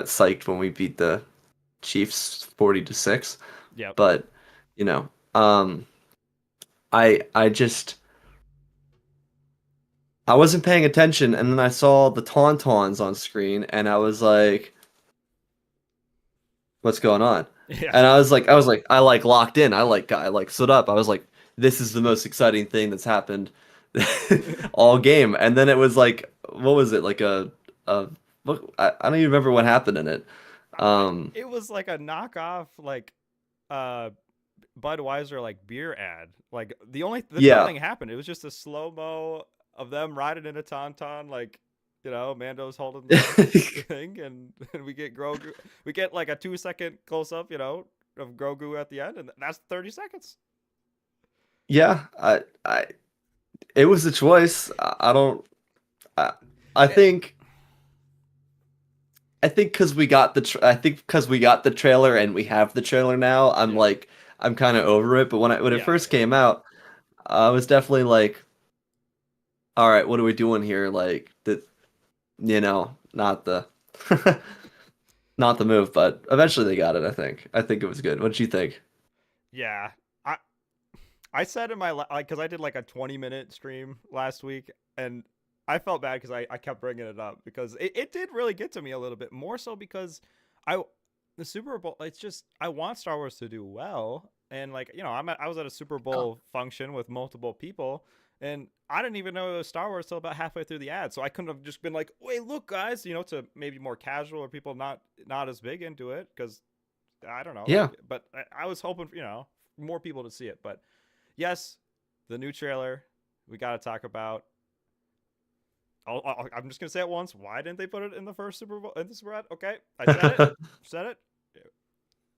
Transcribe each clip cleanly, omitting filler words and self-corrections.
psyched when we beat the Chiefs 40-6, Yep. but you know, um, I just I wasn't paying attention, and then I saw the Tauntauns on screen, and I was like, "What's going on?" Yeah. And I like locked in. I like stood up. I was like, "This is the most exciting thing that's happened all game." And then it was like, what was it? Like a what, I don't even remember what happened in it. Um, It was like a knockoff, like uh Budweiser like beer ad. Like yeah. nothing happened. It was just a slow mo of them riding in a tauntaun, like Mando's holding the thing, and we get Grogu. We get like a 2 second close up, of Grogu at the end, and that's 30 seconds. Yeah, it was a choice. I don't. I, I It, think. I think because we got I think because we got the trailer and we have the trailer now. yeah, I'm kind of over it. But when it yeah, first came out, I was definitely like, all right, what are we doing here? Like not the not the move. But eventually they got it. I think it was good. What did you think? yeah. I I said in my like because I did like a 20-minute stream last week, and I felt bad because I kept bringing it up because it did really get to me a little bit more so because I the Super Bowl, it's just I want Star Wars to do well, and like I was at a Super Oh, Bowl function with multiple people, and I didn't even know it was Star Wars till about halfway through the ad, so I couldn't have just been like, wait, look guys, to maybe more casual or people not as big into it because I don't know, yeah. but I was hoping for, more people to see it, but yes, the new trailer we got to talk about. I'm just gonna say it once. Why didn't they put it in the first Super Bowl in the Super Bowl? Okay, I said it. Said it.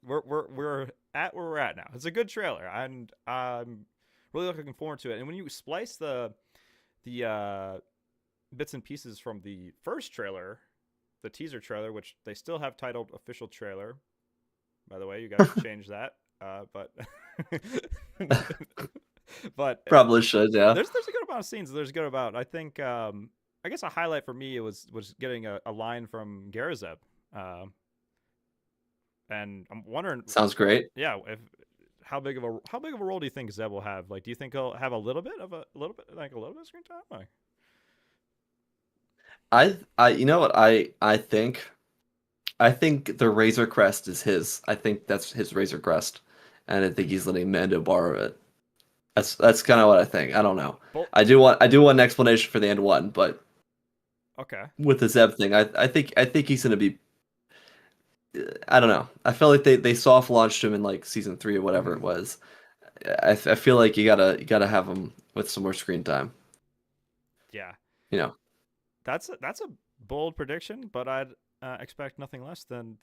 We're at where we're at now. It's a good trailer, and I'm really looking forward to it. And when you splice the bits and pieces from the first trailer, the teaser trailer, which they still have titled official trailer. By the way, you guys should change that. But but Probably should. Yeah. there's a good amount of scenes. There's a good about. I think I guess a highlight for me was getting a line from Garazeb, uh, and I'm wondering, Sounds great. yeah, if how big of a role do you think Zeb will have? Like, do you think he'll have a little bit like a little bit of screen time? Like, You know what I think the Razor Crest is his. I think that's his Razor Crest, and I think he's letting Mando borrow it. That's kind of what I think. I don't know. both. I do want an explanation for the end one, but Okay, with the Zeb thing, I think he's gonna be. I don't know. I feel like they soft launched him in like season 3 or whatever it hmm, was. I feel like you gotta have him with some more screen time. yeah, You know. that's a bold prediction, but I'd expect nothing less than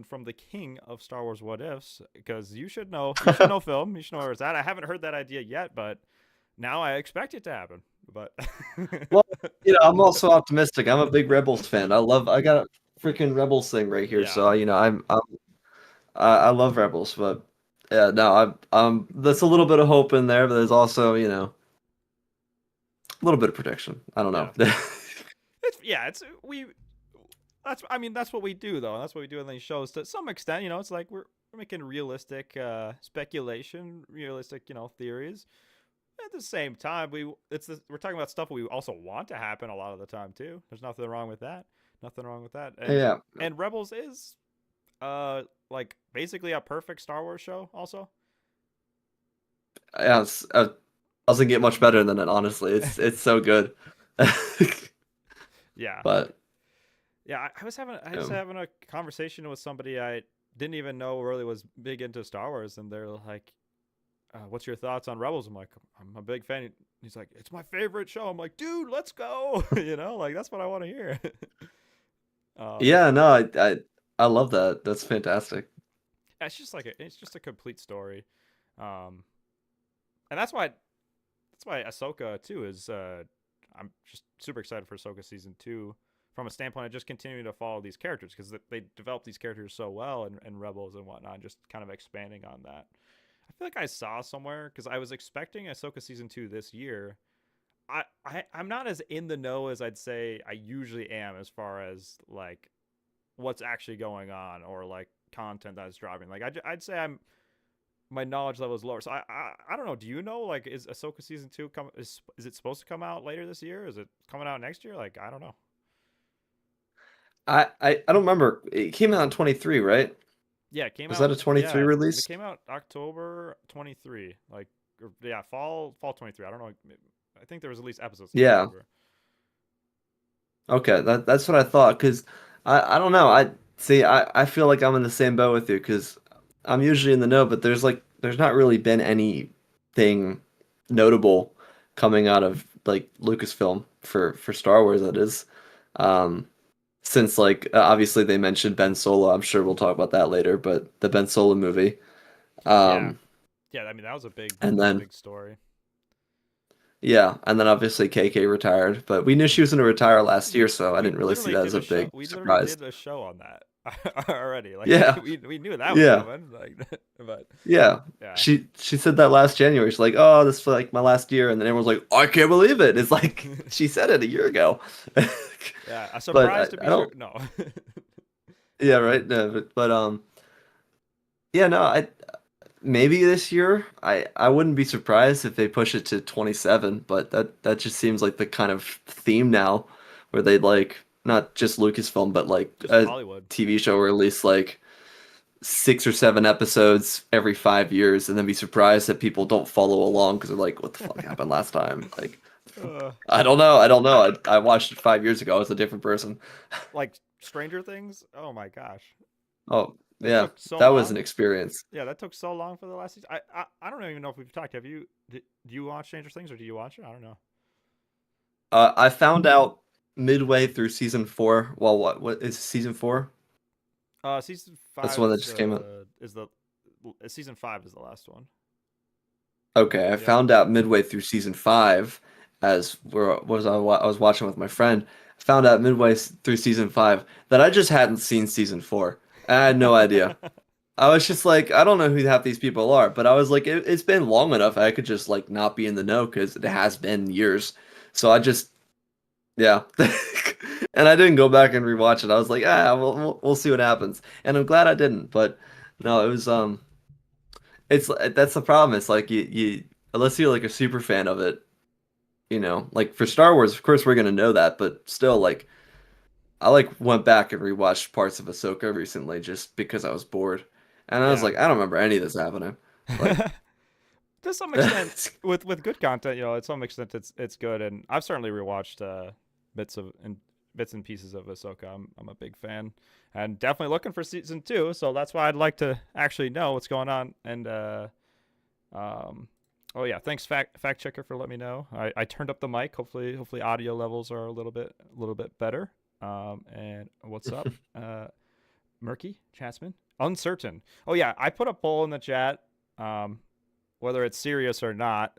from the king of Star Wars what ifs, because you should know film, you should know where it's at. I haven't heard that idea yet, but now I expect it to happen. But Well, I'm also optimistic. I'm a big Rebels fan. I got a freaking Rebels thing right here. yeah, So, I love Rebels, but yeah, no, there's a little bit of hope in there, but there's also, a little bit of prediction. I don't know. yeah, it's we that's I mean that's what we do though. That's what we do in these shows to some extent. It's like we're making realistic speculation, realistic theories. At the same time, we're talking about stuff we also want to happen a lot of the time too. There's nothing wrong with that. Nothing wrong with that. And Yeah. and Rebels is like basically a perfect Star Wars show also. Yeah, doesn't get much better than it, honestly. It's so good. Yeah. But Yeah, I was um, having a conversation with somebody I didn't even know really was big into Star Wars, and they're like, "What's your thoughts on Rebels?" I'm like, "I'm a big fan." He's like, "It's my favorite show." I'm like, "Dude, let's go!" Like that's what I want to hear. um, yeah, no, I love that. That's fantastic. it's just a complete story, um, and that's why Ahsoka too is. I'm just super excited for Ahsoka season 2 from a standpoint of just continuing to follow these characters because they developed these characters so well in Rebels and whatnot, just kind of expanding on that. I feel like I saw somewhere because I was expecting Ahsoka season 2 this year. I'm not as in the know as I'd say I usually am as far as like what's actually going on or like content that's dropping. Like I'd say my knowledge level is lower. So I don't know. Do you know, like, is Ahsoka season 2 is it supposed to come out later this year? Is it coming out next year? Like, I don't know. I don't remember. It came out in 23, right? Yeah, it came Was that out. a 23 Yeah, it release? came out October 23. Like, yeah, fall 23. I don't know. I think there was at least episodes in Yeah. October. Okay, that's what I thought. Cause I don't know. I see. I feel like I'm in the same boat with you because I'm usually in the know, but there's not really been anything notable coming out of like Lucasfilm for Star Wars. That is, um, since like obviously they mentioned Ben Solo. I'm sure we'll talk about that later, but the Ben Solo movie. Yeah, Um, yeah. I mean, and that was a then big story. yeah, and then obviously KK retired, but we knew she was going to retire last year, so I We didn't really see literally that did as a a show. big We literally surprise. did a show on that already. Like, Yeah, we knew that was yeah, coming. Like, but yeah. yeah, She said that last January. She's like, "Oh, this is like my last year," and then everyone's like, "I can't believe it." It's like she said it a year ago. yeah. A But surprise to I be sure. don't. No. Yeah, right. No, but yeah, no. I maybe this year. I wouldn't be surprised if they push it to 27. But that just seems like the kind of theme now, where they'd like not just Lucasfilm, but like Just a Hollywood. TV show release like 6 or 7 episodes every 5 years, and then be surprised that people don't follow along because they're like, "What the fuck happened last time?" Like, uh, I don't know. I don't know. I watched it 5 years ago. I was a different person. like Stranger Things. Oh my gosh, Oh that yeah, took so that was an long. experience. Yeah, that took so long for the last season. I don't even know if we've talked. Have you? Do you watch Stranger Things or do you watch it? I don't know. I found out midway through season 4. Well, what is season 4? Season That's the five one that just came out. is the season 5 is the last one. Okay, I Yeah. found out midway through season 5 as I was watching with my friend. Found out through season 5 that I just hadn't seen season 4. I had no idea. I was just like, I don't know who half these people are, but I was like, it's been long enough. I could just like not be in the know because it has been years. So I just, yeah, and I didn't go back and rewatch it. I was like, we'll see what happens, and I'm glad I didn't. But no, it was it's that's the problem. It's like you unless you're like a super fan of it, like for Star Wars, of course we're gonna know that, but still, like I like went back and rewatched parts of Ahsoka recently just because I was bored, and I was Yeah. like, I don't remember any of this happening. Like, To some extent, with good content, to some extent it's good, and I've certainly rewatched bits of and bits and pieces of Ahsoka. I'm a big fan, and definitely looking for season 2. So that's why I'd like to actually know what's going on. And um, oh yeah, thanks fact checker for letting me know. I turned up the mic. Hopefully audio levels are a little bit better. And what's up, Murky Chatsman? Uncertain. Oh yeah, I put a poll in the chat. Um, whether it's serious or not,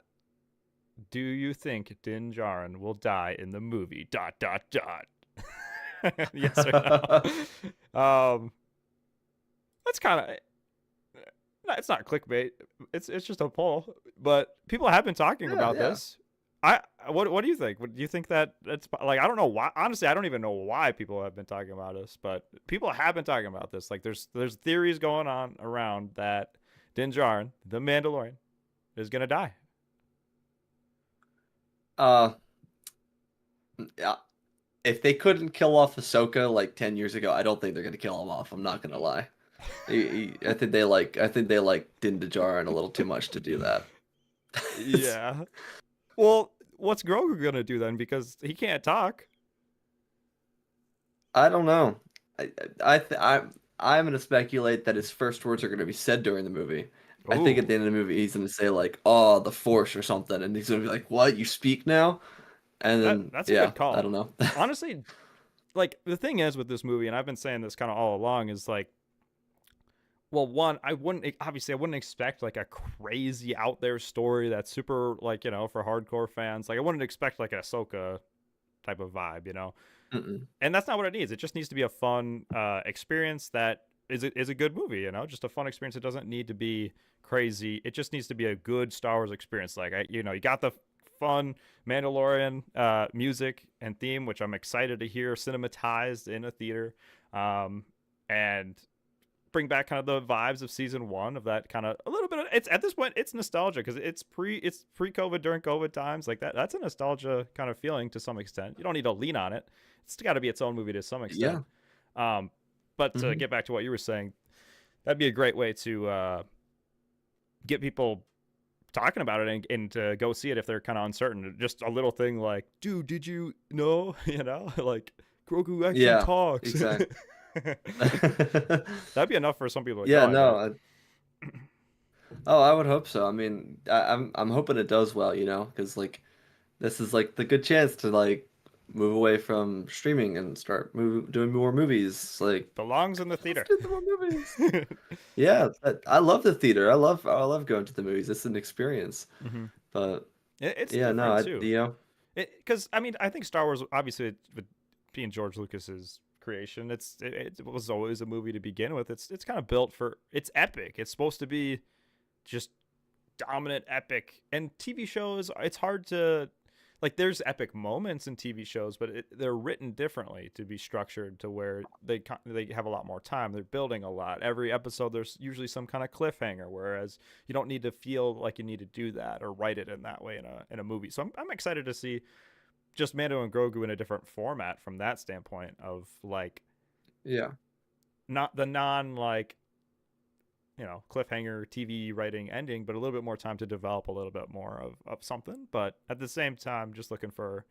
do you think Din Djarin will die in the movie? Dot dot dot. Yes or no? That's kind of. It's not clickbait. It's just a poll, but people have been talking yeah, about yeah. this. What do you think? Do you think that it's like, I don't know why? Honestly, I don't even know why people have been talking about this, but people have been talking about this. Like, there's theories going on around that Din Djarin, the Mandalorian, is gonna die. Uh, yeah. If they couldn't kill off Ahsoka like 10 years ago, I don't think they're gonna kill him off. I'm not gonna lie. I think they like Din Djarin a little too much to do that. Yeah. Well, what's Grogu gonna do then? Because he can't talk. I don't know. I I th- I'm gonna speculate that his first words are gonna be said during the movie. I think at Oh, the end of the movie he's gonna say like, "Oh, the Force" or something, and he's gonna be like, "What? You speak now?" And then that's a yeah, good I call. don't know. Honestly, like, the thing is with this movie, and I've been saying this kind of all along, is like, well, one, I wouldn't expect like a crazy out there story that's super, like, for hardcore fans. Like, I wouldn't expect like a Ahsoka type of vibe. Mm-mm. And that's not what it needs. It just needs to be a fun experience that is a good movie. Just a fun experience. It doesn't need to be crazy. It just needs to be a good Star Wars experience. Like, you got the fun Mandalorian music and theme, which I'm excited to hear cinematized in a theater. and bring back kind of the vibes of season 1 of that kind of a little bit of it's at this point it's nostalgia because it's pre-COVID during COVID times like that's a nostalgia kind of feeling to some extent. You don't need to lean on it. It's got to be its own movie to some extent. Yeah. But to get back to what you were saying, that'd be a great way to get people talking about it and to go see it if they're kind of uncertain. Just a little thing like, dude, did you know? You know, like Grogu actually talks. Exactly. That'd be enough for some people. Yeah, no. Oh, I would hope so. I mean, I'm hoping it does well, you know, because like this is like the good chance to like move away from streaming and start doing more movies. Like belongs in the theater. let's do more movies. Yeah, I love the theater. I love going to the movies. It's an experience. But It's yeah, no, too. you know, Because I mean, I think Star Wars, obviously, with being George Lucas's creation, it was always a movie to begin with. It's kind of built for it's epic. It's supposed to be just dominant epic. And TV shows, it's hard to like. There's epic moments in TV shows, but they're written differently to be structured to where they have a lot more time. They're building a lot. Every episode, there's usually some kind of cliffhanger. Whereas you don't need to feel like you need to do that or write it in that way in a movie. So I'm excited to see just Mando and Grogu in a different format from that standpoint of like yeah, not the non like cliffhanger TV writing ending, but a little bit more time to develop a little bit more of something. But at the same time, just looking for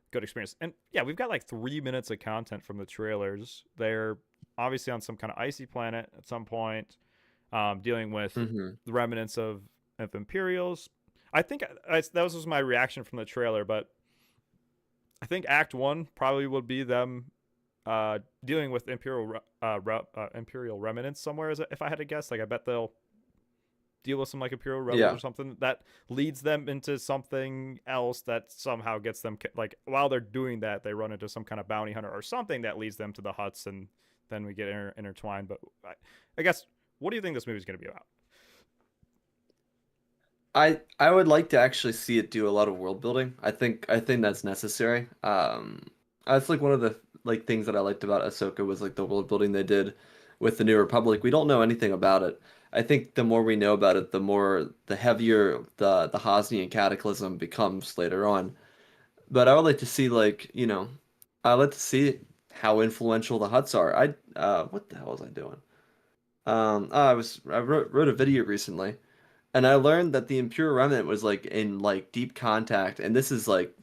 good experience. And yeah, we've got like 3 minutes of content from the trailers. They're obviously on some kind of icy planet at some point, dealing with the remnants of Imperials. I think that was my reaction from the trailer, but I think Act 1 probably would be them dealing with Imperial remnants somewhere. If I had to guess, like I bet they'll deal with some like Imperial rebels or something that leads them into something else that somehow gets them like while they're doing that they run into some kind of bounty hunter or something that leads them to the huts and then we get intertwined. But I guess what do you think this movie is going to be about? I would like to actually see it do a lot of world building. I think that's necessary. That's like one of the like things that I liked about Ahsoka was like the world building they did with the New Republic. We don't know anything about it. I think the more we know about it, the heavier the Hosnian cataclysm becomes later on. But I would like to see like, you know, I'd like to see how influential the Hutts are. What the hell was I doing? I wrote a video recently and I learned that the Imperial Remnant was like in like deep contact, and this is like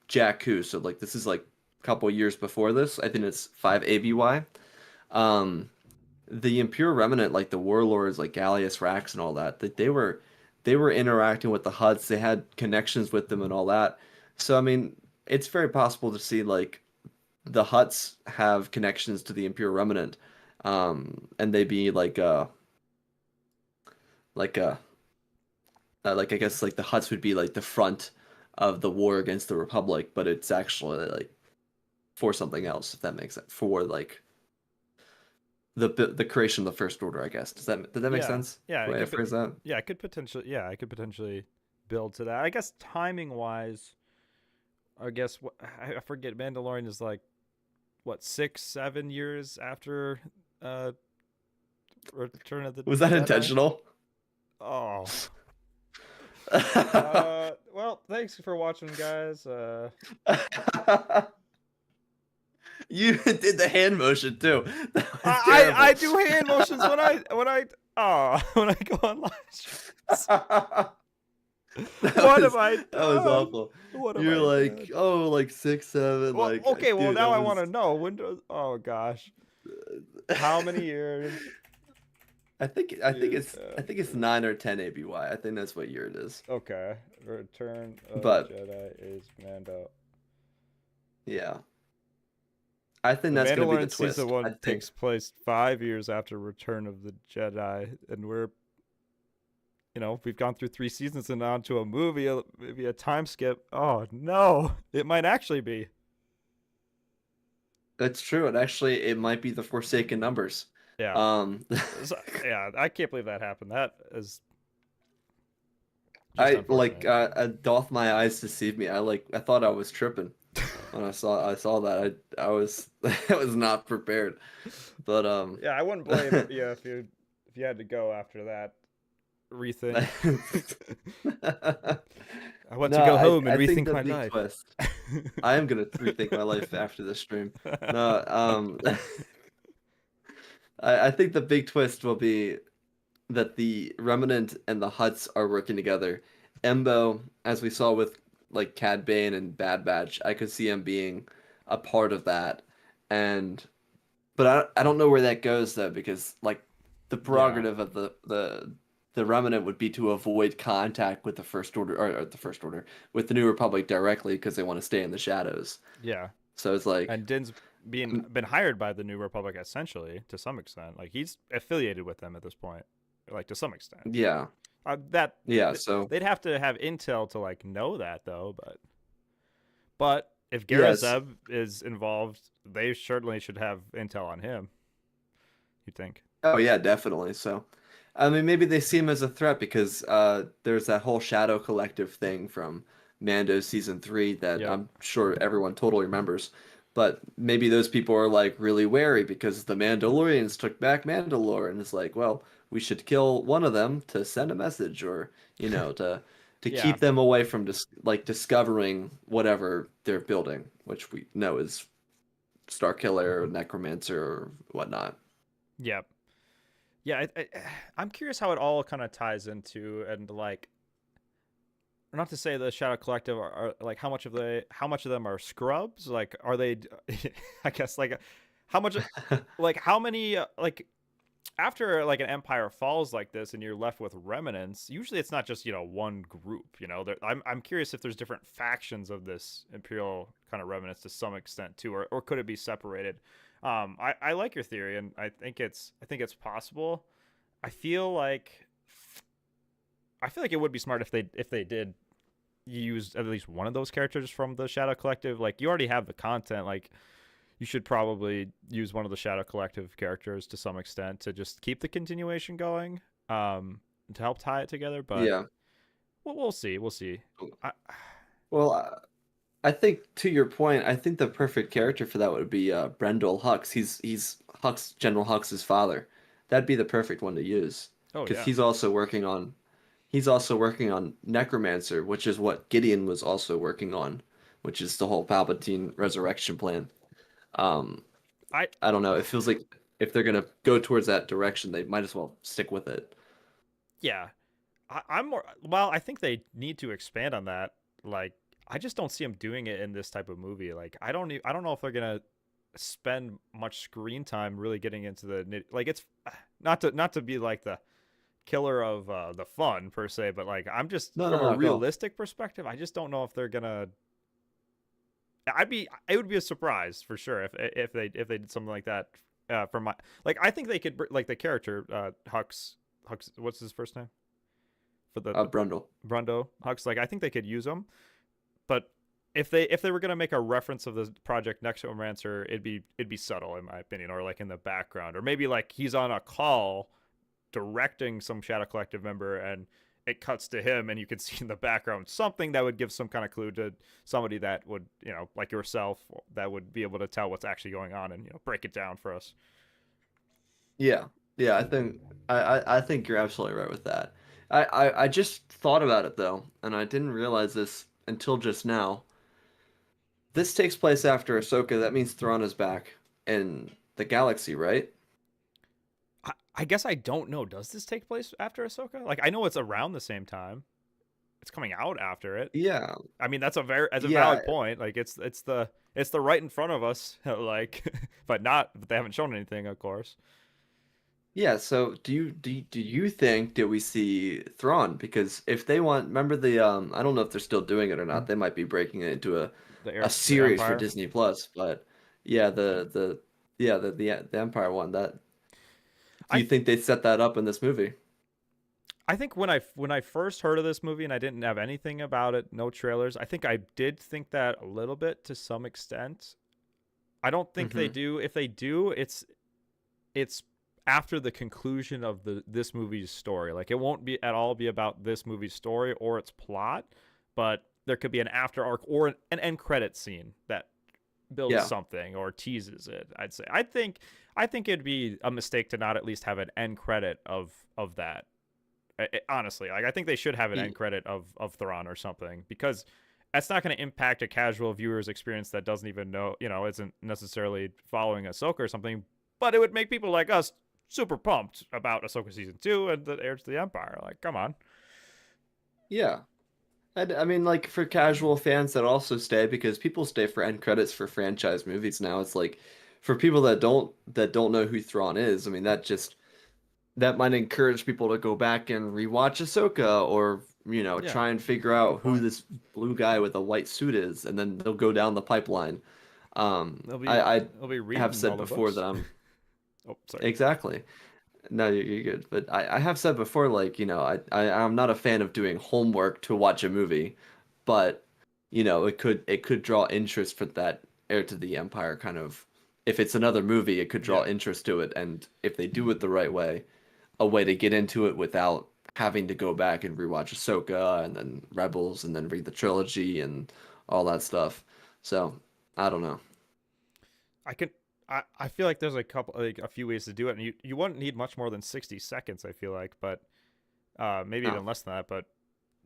Jakku, so like this is like a couple years before this. I think it's 5 ABY. Um, the Imperial Remnant, like the warlords, like Gallius Rax and all that, they were interacting with the Hutts. They had connections with them and all that. So I mean, it's very possible to see like the Hutts have connections to the Imperial Remnant, and they be like a like I guess like the Hutts would be like the front of the war against the Republic, but it's actually like for something else, if that makes sense. For like the creation of the First Order, I guess. Did that make sense? Yeah, The way I phrase that? yeah, I could potentially build to that. I guess timing wise, I guess I forget. Mandalorian is like what 6-7 years after Return of the Was that Jedi? intentional? Oh. Well, thanks for watching, guys. You did the hand motion too. I do hand motions when I when I go on live streams. What have I done? That was awful. You're like, done? oh, like 6, 7, Well, like. okay, well dude, now I was... want to know oh gosh, how many years? I think it's 9 or 10 ABY. I think that's what year it is. Okay, Return of But Jedi is Mando. yeah, I think that's gonna be the Mandalorian twist. season 1 takes place 5 years after Return of the Jedi, and we've gone through 3 seasons and on to a movie, maybe a time skip. Oh no, it might actually be. That's true. And actually, it might be the Forsaken numbers. Yeah. Yeah, I can't believe that happened. That is. I like doth my eyes deceive me. I thought I was tripping. when I saw that. I was I was not prepared. But Yeah, I wouldn't blame you if you had to go after that rethink. I want no, to go home and I think rethink the my big life. twist. I am gonna rethink my life after this stream. No, I think the big twist will be that the Remnant and the Hutts are working together. Embo, as we saw with like Cad Bane and Bad Batch, I could see him being a part of that. And but I don't know where that goes though, because like the Yeah, prerogative of the Remnant would be to avoid contact with the First Order or the First Order with the New Republic directly because they want to stay in the shadows. yeah. So it's like, And Din's being mm, been hired by the New Republic essentially to some extent. Like he's affiliated with them at this point, like to some extent. yeah, That yeah. So they'd have to have intel to like know that though. But if yes, Garazeb is involved, they certainly should have intel on him. You think? oh yeah, definitely. So, I mean, maybe they see him as a threat because there's that whole Shadow Collective thing from Mando season 3 that Yep. I'm sure everyone totally remembers. But maybe those people are like really wary because the Mandalorians took back Mandalore, and it's like, well, we should kill one of them to send a message, or to Yeah. keep them away from discovering whatever they're building, which we know is Starkiller or Necromancer or whatnot. Yep. Yeah. I'm curious how it all kind of ties into and like not to say the Shadow Collective are like how much of them are scrubs? Like are they I guess like how much like how many like after like an empire falls like this and you're left with remnants, usually it's not just, one group, I'm curious if there's different factions of this imperial kind of remnants to some extent too, or could it be separated? I like your theory and I think it's possible. I feel like it would be smart if they did use at least one of those characters from the Shadow Collective. Like you already have the content, like you should probably use one of the Shadow Collective characters to some extent to just keep the continuation going, to help tie it together. But Yeah. we'll see. We'll see. I, Well, I think to your point, I think the perfect character for that would be Brendel Hux. He's General Hux's father. That'd be the perfect one to use oh because yeah, he's also working on Necromancer, which is what Gideon was also working on, which is the whole Palpatine resurrection plan. Um, I I don't know. It feels like if they're gonna go towards that direction, they might as well stick with it. yeah. I'm more. Well, I think they need to expand on that. Like I just don't see them doing it in this type of movie. Like I don't know if they're gonna spend much screen time really getting into like it's not to be like the killer of the fun per se, but like I'm just No, no, from a no, go. realistic perspective, I just don't know if they're gonna. It would be a surprise for sure if they did something like that. From my like, I think they could like the character Hux. What's his first name for the Brundle. Brundo Hux? Like I think they could use him, but if they were gonna make a reference of the Project Necromancer, it'd be subtle in my opinion, or like in the background, or maybe like he's on a call directing some Shadow Collective member and it cuts to him and you can see in the background something that would give some kind of clue to somebody that would, like yourself, that would be able to tell what's actually going on and, break it down for us. Yeah, yeah. I think you're absolutely right with that. I just thought about it though, and I didn't realize this until just now. This takes place after Ahsoka. That means Thrawn is back in the galaxy, right? I guess I don't know. Does this take place after Ahsoka? Like, I know it's around the same time. It's coming out after it. Yeah, I mean, that's a yeah, valid point. Like, it's the right in front of us. Like, but they haven't shown anything, of course. yeah. So do you think that we see Thrawn? Because if they want, remember I don't know if they're still doing it or not. They might be breaking it into a The series for Empire. Disney Plus, but yeah, the Empire one. That do I you think they set that up in this movie? I think when I first heard of this movie and I didn't have anything about it, no trailers, I think I did think that a little bit to some extent. I don't think they Mm-hmm. do. If they do, it's after the conclusion of this movie's story. Like it won't be at all be about this movie's story or its plot, but there could be an after arc or an end credit scene that builds Yeah. something or teases it. I'd say. I think it'd be a mistake to not at least have an end credit of that. Honestly, like I think they should have an Y- end credit of Thrawn or something, because that's not going to impact a casual viewer's experience that doesn't even know, isn't necessarily following Ahsoka or something. But it would make people like us super pumped about Ahsoka season 2 and the Heirs to the Empire. Like, come on. Yeah. I mean, like for casual fans that also stay because people stay for end credits for franchise movies now. It's like for people that don't know who Thrawn is. I mean, that might encourage people to go back and rewatch Ahsoka or Yeah, try and figure out good who point. this blue guy with a white suit is, and then they'll go down the pipeline. They'll be I they'll be have reading all said the before that books. I'm Oh, sorry. exactly. No, you're good. But I have said before, like, I'm not a fan of doing homework to watch a movie, but it could draw interest for that Heir to the Empire kind of. If it's another movie, it could draw Yeah. interest to it, and if they do it the right way, a way to get into it without having to go back and rewatch Ahsoka and then Rebels and then read the trilogy and all that stuff. So, I don't know. I can I feel like there's a few ways to do it, and you wouldn't need much more than 60 seconds, I feel like, but maybe Oh, even less than that. But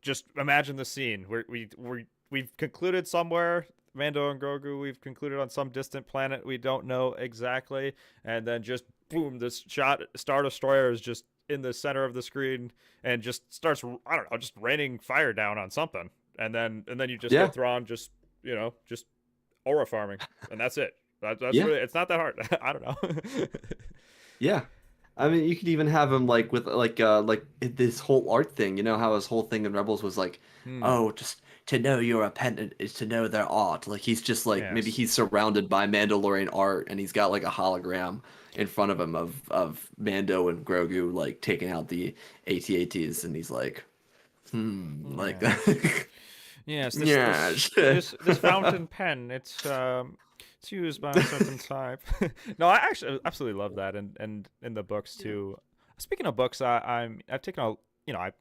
just imagine the scene where we've concluded somewhere, Mando and Grogu. We've concluded on some distant planet we don't know exactly, and then just boom, this Star Destroyer is just in the center of the screen and just starts, I don't know, just raining fire down on something, and then you just yeah, get Thrawn just aura farming, and that's it. That's yeah. really, it's not that hard. I don't know. Yeah. I mean, you could even have him like with like this whole art thing. You know how his whole thing in Rebels was like, Hmm. oh, just to know you're a penitent is to know their art. Like he's just like maybe Yes. he's surrounded by Mandalorian art and he's got like a hologram in front of him of Mando and Grogu like taking out the AT-ATs and he's like, like Yes. that. Yes, this Yes. this this this fountain pen, it's used by a certain type. No, I actually absolutely love that, and in the books Yeah. too. Speaking of books, I've taken a,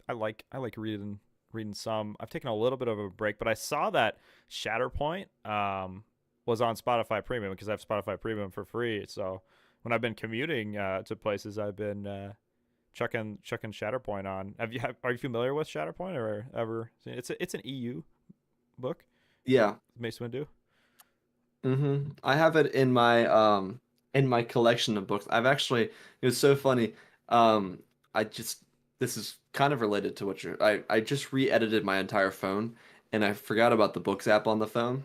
I like reading some. I've taken a little bit of a break, but I saw that Shatterpoint was on Spotify Premium, because I have Spotify Premium for free. So when I've been commuting to places, I've been chucking Shatterpoint on. Are you familiar with Shatterpoint or ever seen it? It's an EU book, Yeah. Mace Windu. I have it in my collection of books. I've actually it was so funny. I just this is kind of related to what I just re-edited my entire phone and I forgot about the books app on the phone.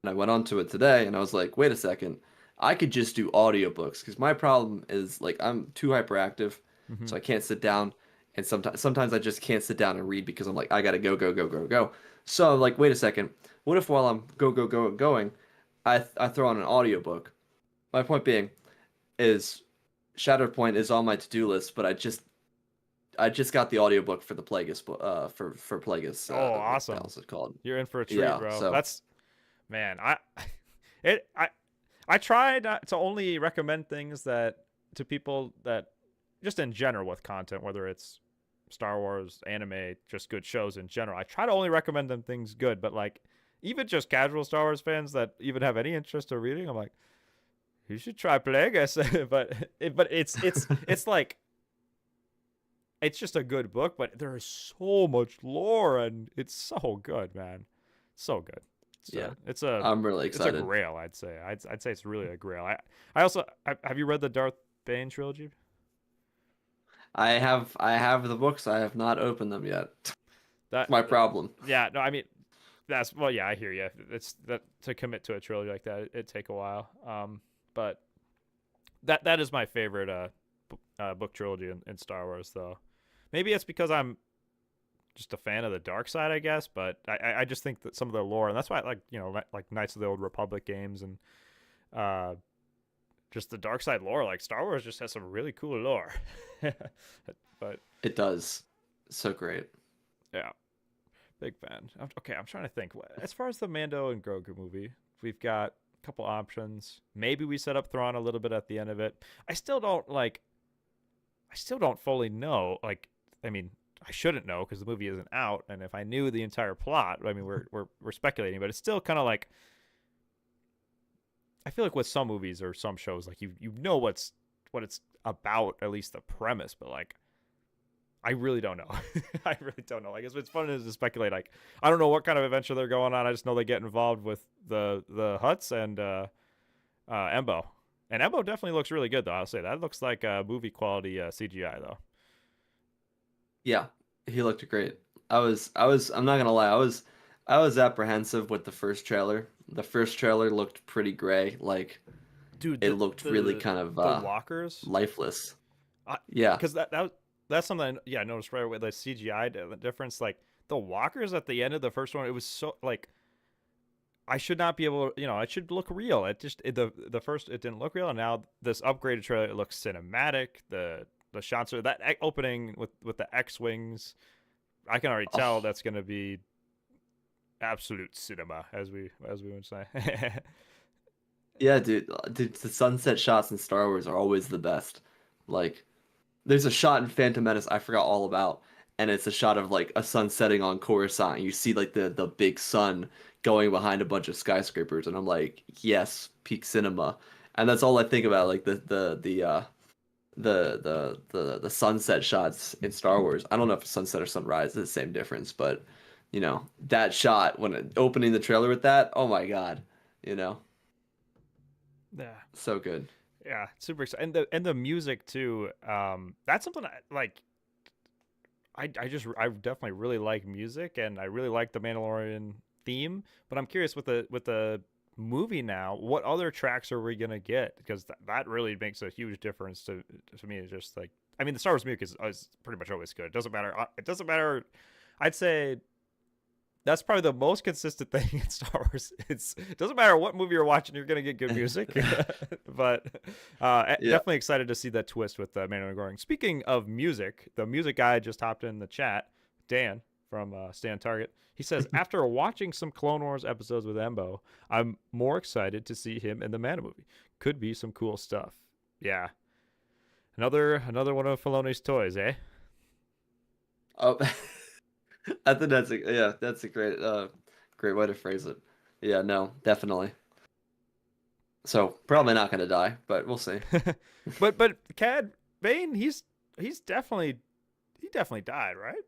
And I went onto it today and I was like, wait a second. I could just do audiobooks because my problem is like I'm too hyperactive, Mm-hmm. so I can't sit down and sometimes I just can't sit down and read because I'm like I gotta go go go go go. So I'm like, wait a second. What if while I'm go go go going I throw on an audiobook. My point being is Shatterpoint is on my to-do list, but I just got the audiobook for the Plagueis for Plagueis Oh, what the hell awesome! is it called? You're in for a treat, Yeah, bro. so That's, man. It I try not to only recommend things that to people that, just in general with content, whether it's Star Wars, anime, just good shows in general. I try to only recommend them things good, but like even just casual Star Wars fans that even have any interest in reading, I'm like, you should try Plagueis. But it's like, it's just a good book, but there is so much lore and it's so good, man. So good. It's yeah, a it's a I'm really it's a excited. grail, I'd say. I'd say it's really a grail. I also, have you read the Darth Bane trilogy? I have the books. I have not opened them yet. It's That my problem. Yeah, no, I mean, that's, well, yeah, I hear you. It's that to commit to a trilogy like that, it'd take a while. But that is my favorite book trilogy in Star Wars, though. Maybe it's because I'm just a fan of the dark side, I guess. But I just think that some of the lore, and that's why I like, like Knights of the Old Republic games, and uh just the dark side lore. Like Star Wars just has some really cool lore. But It does. So great. yeah, big fan. Okay, I'm trying to think. As far as the Mando and Grogu movie, we've got a couple options. Maybe we set up Thrawn a little bit at the end of it. I still don't like. I still don't fully know. Like, I mean, I shouldn't know because the movie isn't out. And if I knew the entire plot, I mean, we're speculating. But it's still kind of like, I feel like with some movies or some shows, like you know what it's about, at least the premise, but like I really don't know. I really don't know. Like it's fun to speculate. Like I don't know what kind of adventure they're going on. I just know they get involved with the Huts and Embo. And Embo definitely looks really good though. I'll say that looks like movie quality CGI though. Yeah, he looked great. I'm not gonna lie, I was apprehensive with the first trailer. The first trailer looked pretty gray, like Dude, it looked really kind of the walkers, lifeless. Yeah. because that's something. Yeah, I noticed right away the CGI difference. Like the walkers at the end of the first one, it was so like I should not be able. It should look real. The first it didn't look real, and now this upgraded trailer it looks cinematic. The shots are that opening with the X wings. I can already tell Oh, that's going to be absolute cinema, as we would say. yeah, dude, the sunset shots in Star Wars are always the best. Like, there's a shot in Phantom Menace I forgot all about, and it's a shot of like a sun setting on Coruscant. And you see like the big sun going behind a bunch of skyscrapers, and I'm like, yes, peak cinema. And that's all I think about, like the sunset shots in Star Wars. I don't know if sunset or sunrise is the same difference, but that shot opening the trailer with that, oh my God, you know, Yeah, so good. yeah, super excited, and the music too. That's something I definitely really like music, and I really like the Mandalorian theme. But I'm curious with the movie now, what other tracks are we gonna get? Because that really makes a huge difference to me. It's just like I mean, the Star Wars music is pretty much always good. It doesn't matter. It doesn't matter. I'd say that's probably the most consistent thing in Star Wars. It doesn't matter what movie you're watching, you're gonna get good music. But Yeah. definitely excited to see that twist with Mandalorian. Speaking of music, the music guy just hopped in the chat. Dan from Stan Target. He says after watching some Clone Wars episodes with Embo, I'm more excited to see him in the Mando movie. Could be some cool stuff. Yeah, another one of Filoni's toys, eh? Oh, I think that's a great way to phrase it. Yeah, no, definitely. So probably not gonna die, but we'll see. but Cad Bane, he's definitely he definitely died, right?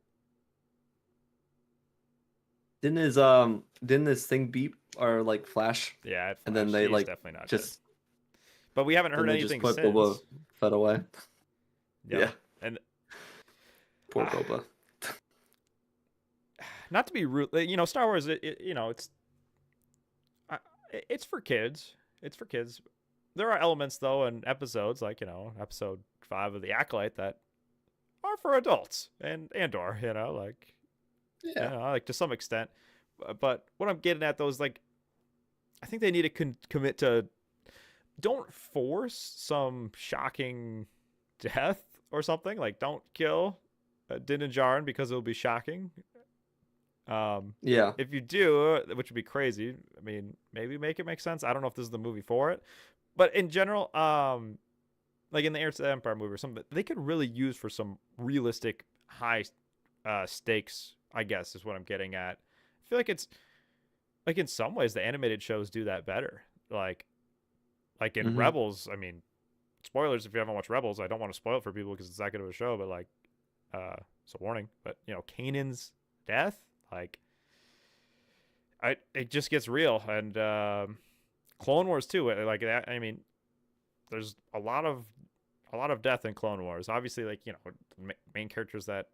Didn't his thing beep or like flash, Yeah, it and then flashed. they He's like definitely not dead. just But we haven't then heard they just anything put Boba since. Fett away. Yep. Yeah, And poor Boba. not to be rude, Star Wars, uh, it's for kids. It's for kids. There are elements though in episodes like episode 5 of the Acolyte that are for adults and Andor, Yeah. like to some extent. But what I'm getting at though is like I think they need to commit to don't force some shocking death or something. Like don't kill Din and Djarin because it'll be shocking. Yeah. If you do, which would be crazy, I mean, maybe make it make sense. I don't know if this is the movie for it, but in general, like in the Heirs to the Empire movie or something, they could really use for some realistic high stakes. I guess is what I'm getting at. I feel like it's like in some ways the animated shows do that better. Like in Hmm. Rebels, I mean, spoilers if you haven't watched Rebels. I don't want to spoil it for people because it's that good of a show, but like, it's a warning. But Kanan's death, like, it just gets real, and Clone Wars too. Like that, I mean, there's a lot of death in Clone Wars. Obviously, like main characters that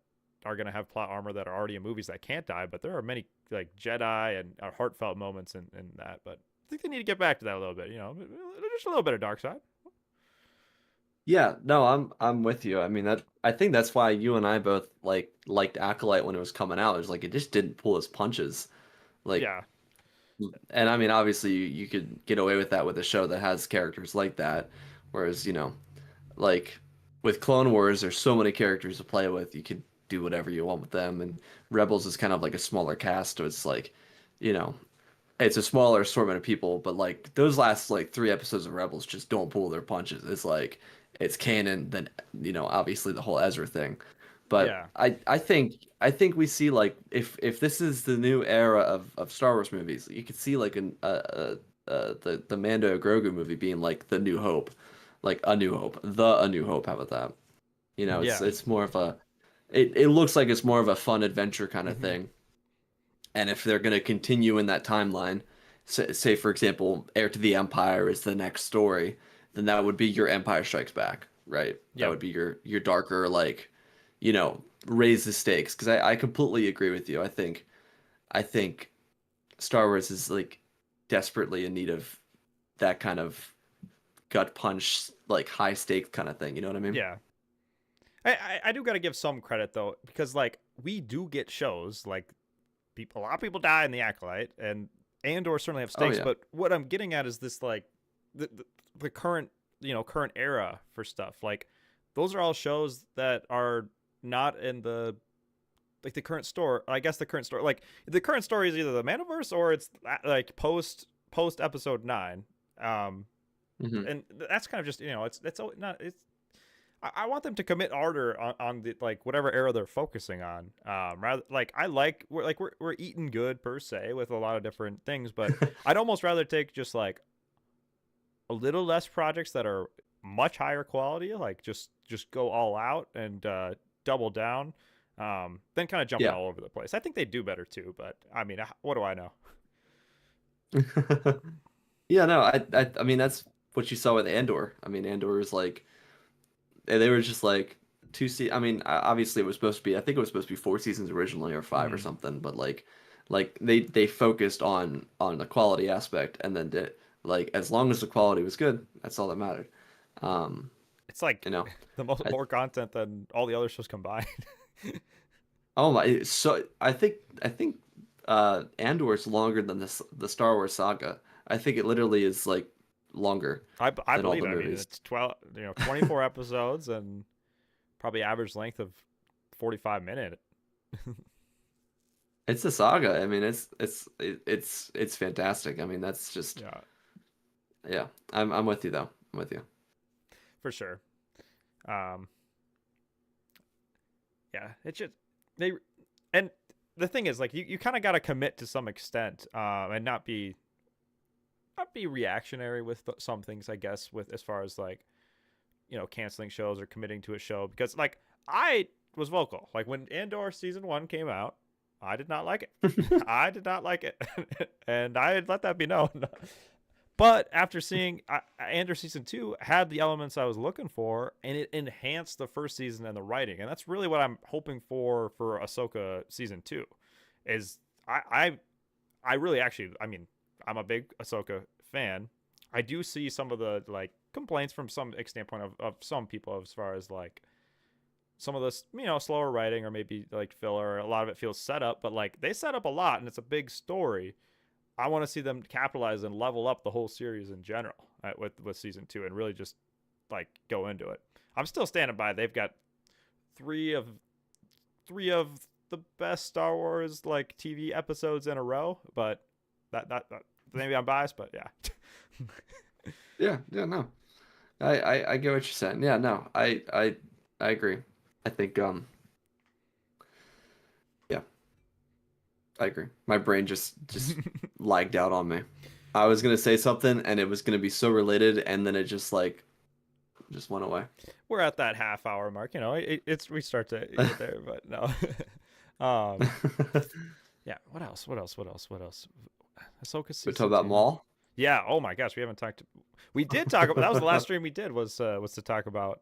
are gonna have plot armor that are already in movies that can't die, but there are many like Jedi and heartfelt moments in that. But I think they need to get back to that a little bit. Just a little bit of dark side. Yeah, no, I'm with you. I mean that I think that's why you and I both liked Acolyte when it was coming out. It was like it just didn't pull his punches. Like, Yeah, and I mean obviously you could get away with that with a show that has characters like that, whereas like with Clone Wars, there's so many characters to play with. You could do whatever you want with them, and Rebels is kind of like a smaller cast, so it's like, you know, it's a smaller assortment of people. But like those last like 3 episodes of Rebels just don't pull their punches. It's like it's canon, then obviously the whole Ezra thing. But yeah, I think we see like if this is the new era of Star Wars movies, you could see like the Mando Grogu movie being like the New Hope, like A New Hope, the A New Hope. How about that? You know, Yeah. it's more of a it looks like it's more of a fun adventure kind of Hmm. thing. And if they're going to continue in that timeline, say for example, Heir to the Empire is the next story, then that would be your Empire Strikes Back, right? That Yep. would be your darker like, you know, raise the stakes. Because I completely agree with you. I think Star Wars is like desperately in need of that kind of gut punch, like high stakes kind of thing. You know what I mean? Yeah. I do gotta give some credit though, because like we do get shows like people, a lot of people die in the Acolyte, and Andor certainly have Oh stakes. yeah. But what I'm getting at is this like the current current era for stuff. Like those are all shows that are not in the like the current store. I guess the current story, like the current story is either the Maniverse or it's like post episode 9. Um, Hmm. and that's kind of just it's not it's I want them to commit harder on the like whatever era they're focusing on. Rather like I like we're eating good per se with a lot of different things, but I'd almost rather take just like a little less projects that are much higher quality, like just go all out and double down, then kind of jumping Yeah. all over the place. I think they do better too, but I mean, what do I know? Yeah, no, I mean that's what you saw with Andor. I mean, Andor was like they were just like I mean, obviously it was supposed to be. I think it was supposed to be 4 seasons originally or five or Mm-hmm. something. But like they focused on the quality aspect, and then did like as long as the quality was good, that's all that mattered. Um, It's like you know, the most I, more content than all the other shows combined. oh my, so I think Andor is longer than the Star Wars saga. I think it literally is like longer I than all believe the it. I mean, movies. it's 24 episodes and probably average length of 45 minutes. It's a saga. I mean, it's fantastic. I mean, that's just Yeah, yeah. I'm with you though. I'm with you. for sure. Um, yeah, it's just they and the thing is like you kind of got to commit to some extent, and not be reactionary with some things, I guess, with as far as like canceling shows or committing to a show, because like I was vocal like when Andor season 1 came out. I did not like it. I did not like it, and I had let that be known. But after seeing Andor season 2 had the elements I was looking for, and it enhanced the first season and the writing, and that's really what I'm hoping for Ahsoka season 2. Is I really actually, I mean, I'm a big Ahsoka fan. I do see some of the like complaints from some standpoint of some people as far as like some of this slower writing or maybe like filler. A lot of it feels set up, but like they set up a lot and it's a big story. I want to see them capitalize and level up the whole series in general with season 2 and really just like go into it. I'm still standing by. They've got three of the best Star Wars like TV episodes in a row, but that maybe I'm biased, but yeah. Yeah, yeah, no. I get what you're saying. Yeah, no. I agree. I think yeah, I agree. My brain just lagged out on me. I was gonna say something and it was gonna be so related and then it just like just went away. We're at that half hour mark. It's we start to get there, but no. um, yeah. What else? What else? What else? What else? Ahsoka We talk season about 2. Maul. Yeah. Oh my gosh, we haven't talked. We did talk about that. Was the last stream we did was to talk about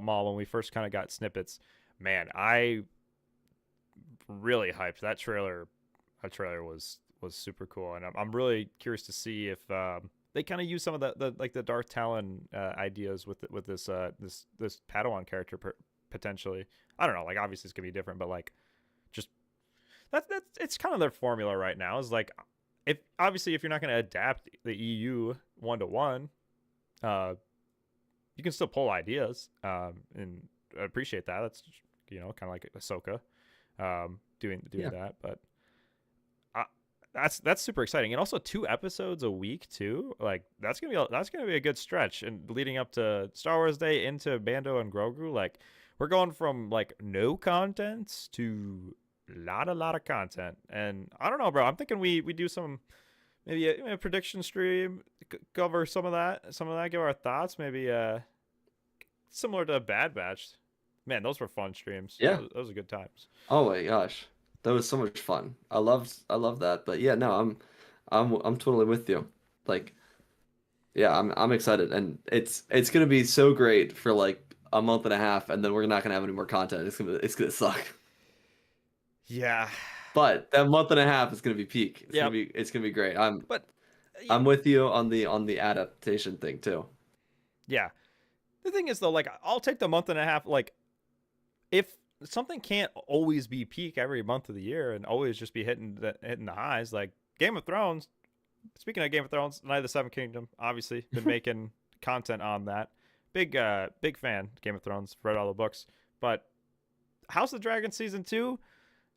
Maul when we first kind of got snippets. Man, I really hyped that trailer. That trailer was super cool, and I'm really curious to see if they kind of use some of the like the Darth Talon ideas with this Padawan character potentially. I don't know. Like obviously it's gonna be different, but like just that's it's kind of their formula right now. Is like if you're not gonna adapt the EU 1-to-1, uh, you can still pull ideas, and I appreciate that. That's kind of like Ahsoka, doing Yeah. that, but that's super exciting, and also 2 episodes a week too. Like that's gonna be a good stretch, and leading up to Star Wars Day into Mando and Grogu, like we're going from like no content to a lot of content. And I don't know, bro. I'm thinking we do some maybe a prediction stream, cover some of that, give our thoughts. Maybe similar to Bad Batch. Man, those were fun streams. Yeah. Those are good times. Oh my gosh. That was so much fun. I love that. But yeah, no, I'm totally with you. Like, yeah, I'm excited, and it's gonna be so great for like a month and a half, and then we're not gonna have any more content. It's gonna suck. Yeah, But that month and a half is gonna be peak. yep. It's gonna be great. But I'm with you on the adaptation thing too. yeah, the thing is though, like I'll take the month and a half. Like if something can't always be peak every month of the year and always just be hitting the highs, like Game of Thrones. Speaking of Game of Thrones, Night of the Seven Kingdom, obviously been making content on that. Big fan. Game of Thrones, read all the books, but House of the Dragon season 2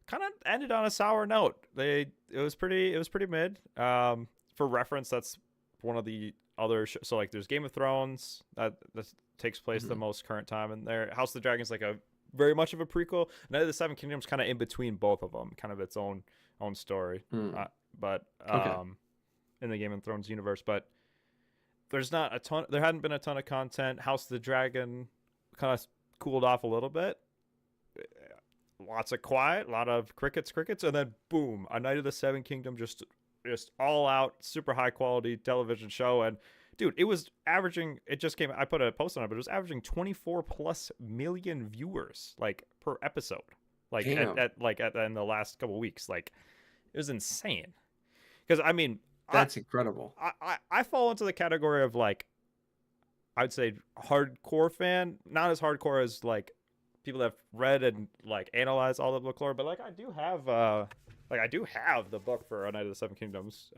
kind of ended on a sour note. It was pretty mid. For reference, that's one of the other so like there's Game of Thrones that takes place the Mhm. most current time, and there House of the Dragon's like a very much of a prequel. Night of the Seven Kingdoms kind of in between both of them, kind of its own story. Hmm. But Okay. in the Game of Thrones universe, but there's not a ton. There hadn't been a ton of content. House of the Dragon kind of cooled off a little bit. Lots of quiet, a lot of crickets, and then boom, a Night of the Seven Kingdom, just all out, super high quality television show. And dude, it was averaging. It just came. I put a post on it, but it was averaging 24 plus million viewers like per episode, like Damn. in the last couple weeks. Like it was insane. Because I mean, That's incredible. I fall into the category of like I'd say hardcore fan, not as hardcore as like people that have read and like analyzed all the book lore, but like I do have the book for A Night of the Seven Kingdoms.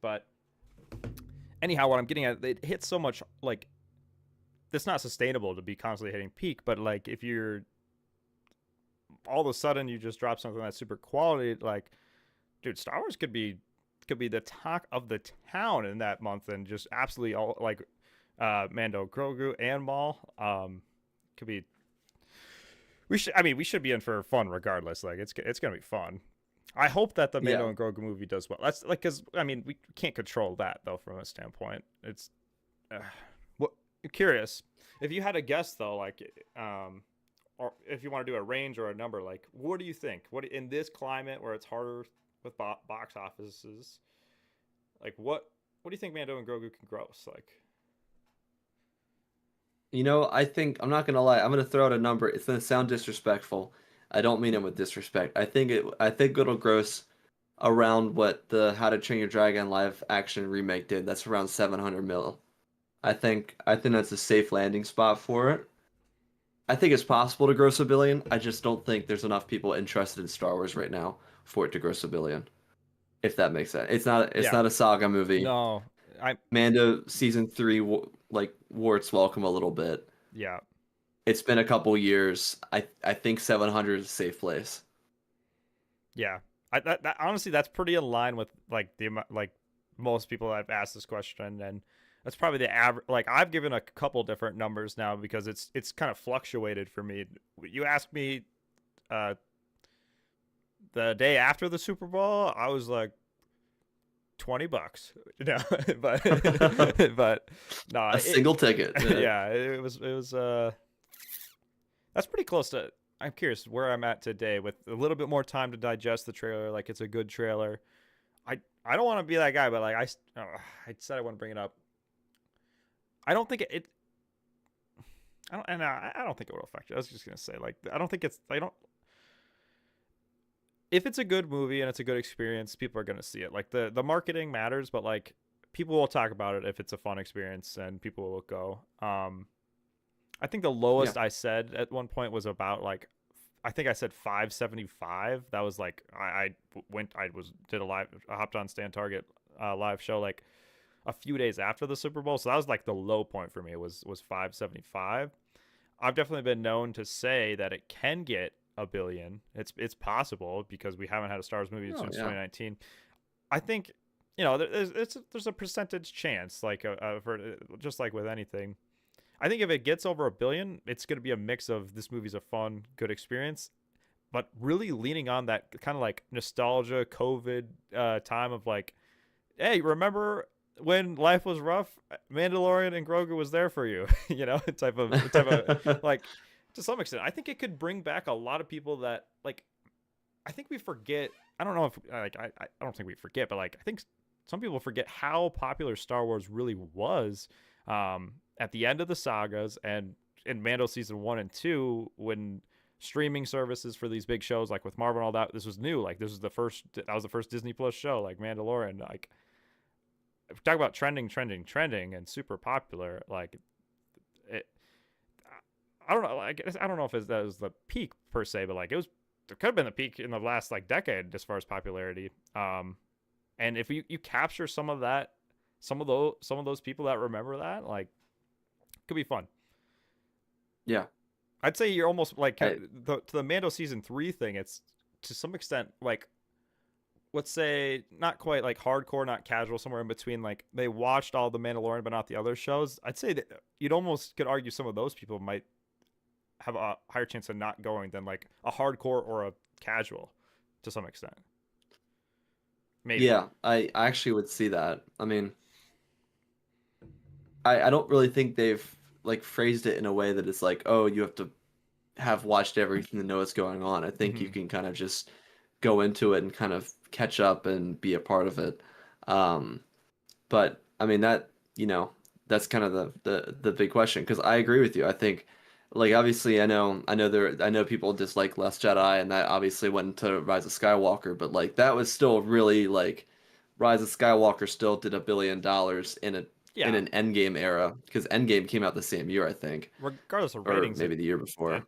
But anyhow, what I'm getting at, it hits so much like it's not sustainable to be constantly hitting peak, but like if you're all of a sudden you just drop something that's super quality, like dude, Star Wars could be the talk of the town in that month, and just absolutely all like Mando, Grogu, and Maul. Could be. We should be in for fun regardless. Like it's gonna be fun. I hope that the Mando Yeah. and Grogu movie does well. That's like because I mean we can't control that though from a standpoint. It's what curious if you had a guess though, like or if you want to do a range or a number, like what do you think? What in this climate where it's harder with box offices, like what do you think Mando and Grogu can gross? Like You know, I think I'm not gonna lie. I'm gonna throw out a number. It's gonna sound disrespectful. I don't mean it with disrespect. I think it'll gross around what the How to Train Your Dragon live action remake did. That's around 700 mil. I think that's a safe landing spot for it. I think it's possible to gross a billion. I just don't think there's enough people interested in Star Wars right now for it to gross a billion. If that makes sense. It's yeah, not a saga movie. no, I Mando season 3 like wore its welcome a little bit. yeah It's been a couple years. I think 700 is a safe place. yeah. That honestly that's pretty in line with like the like most people I've asked this question, and that's probably the average. Like I've given a couple different numbers now because it's kind of fluctuated for me. You asked me uh the day after the Super Bowl, I was like $20, no, but no, A single ticket. yeah, it was that's pretty close to. I'm curious where I'm at today with a little bit more time to digest the trailer. Like it's a good trailer. I don't want to be that guy, but like I said I want to bring it up. I don't think I don't think it will affect you. I was just gonna say like I don't think it's I don't if it's a good movie and it's a good experience, people are gonna see it. Like the marketing matters, but like people will talk about it if it's a fun experience and people will go. I think the Yeah. lowest I said at one point was about like I think I said 575. That was like I did a live I hopped on Stan Target live show like a few days after the Super Bowl. So that was like the low point for me was 575. I've definitely been known to say that it can get a billion. It's possible because we haven't had a Star Wars movie Oh since yeah. 2019. I think there's a percentage chance like for just like with anything. I think if it gets over a billion, it's going to be a mix of this movie's a fun, good experience, but really leaning on that kind of like nostalgia, COVID time of like hey, remember when life was rough? Mandalorian and Grogu was there for you, you know, type of like to some extent. I think it could bring back a lot of people that like. I think we forget. I don't know if like I don't think we forget, but like I think some people forget how popular Star Wars really was at the end of the sagas and in Mando season 1 and 2 when streaming services for these big shows like with Marvel and all that, this was new. Like this was the first Disney Plus show, like Mandalorian. Like if we talk about trending and super popular, like it, I don't know. Like I don't know if that was the peak per se, but like it could have been the peak in the last like decade as far as popularity. And if you capture some of that, some of those people that remember that, like, it could be fun. Yeah. I'd say you're almost like I, to the Mando season 3 thing. It's to some extent like, let's say not quite like hardcore, not casual, somewhere in between. Like they watched all the Mandalorian, but not the other shows. I'd say that you'd almost could argue some of those people might have a higher chance of not going than like a hardcore or a casual to some extent. Maybe. yeah, I actually would see that. I mean, I don't really think they've like phrased it in a way that it's like, oh, you have to have watched everything to know what's going on. I think you Mm-hmm. can kind of just go into it and kind of catch up and be a part of it. Um, but I mean that, you know, that's kind of the big question because I agree with you. I think like obviously I know people dislike Last Jedi and that obviously went to Rise of Skywalker, but like that was still really like Rise of Skywalker still did $1 billion in Yeah. an Endgame era because Endgame came out the same year I think, Regardless of or ratings, maybe the year it before.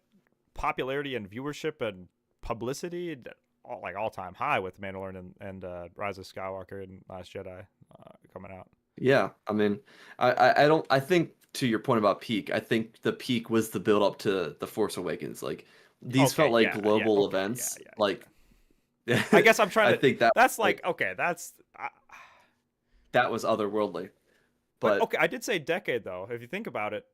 popularity and viewership and publicity, all time high with Mandalorian and Rise of Skywalker and Last Jedi coming out. Yeah, I mean, I don't I think to your point about peak, I think the peak was the build up to The Force Awakens. Like these felt Okay. like Yeah. global Okay. Yeah. events. Yeah. Like I guess I'm I trying to. think that That's like like okay. that was otherworldly. But But okay. I did say decade though. If you think about it.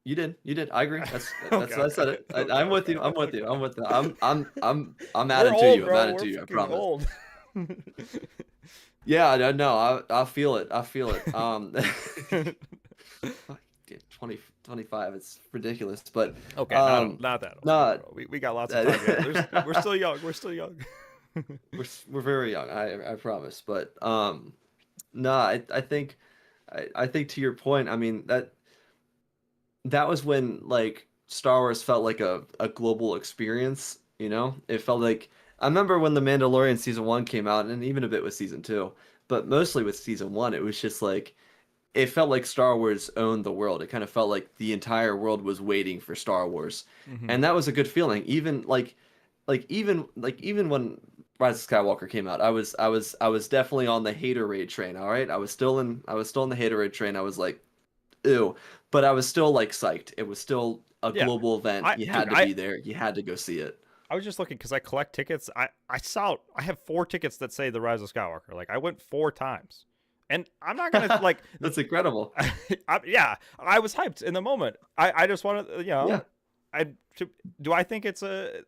you did. I agree. Okay. That's what I said Okay. it. Okay. I'm with Okay. you. I'm with you. Okay. I'm with you. I'm We're added to old, you. I'm bro. added We're to you. I fucking promise. old. Yeah, no, I feel it. I feel it. Fuck, yeah, 20, 25. It's ridiculous. But Okay, um, not that old, not. bro. We got lots of time yet. We're still young. We're still young. We're very young. I promise. But no, I think I think to your point. I mean that was when like Star Wars felt like a global experience. You know, it felt like I remember when the Mandalorian season 1 came out, and even a bit with season 2, but mostly with season 1, it was just like it felt like Star Wars owned the world. It kind of felt like the entire world was waiting for Star Wars, Hmm. and that was a good feeling. Even when Rise of Skywalker came out, I was definitely on the haterade train. All right, I was still in the haterade train. I was like, ew, but I was still like psyched. It was still a Yeah, global event. You dude, had to be there. You had to go see it. I was just looking because I collect tickets. I have 4 tickets that say the Rise of Skywalker. Like I went 4 times, and I'm not gonna like. That's incredible. Yeah, I was hyped in the moment. I just wanted, Yeah. I do I think it's a,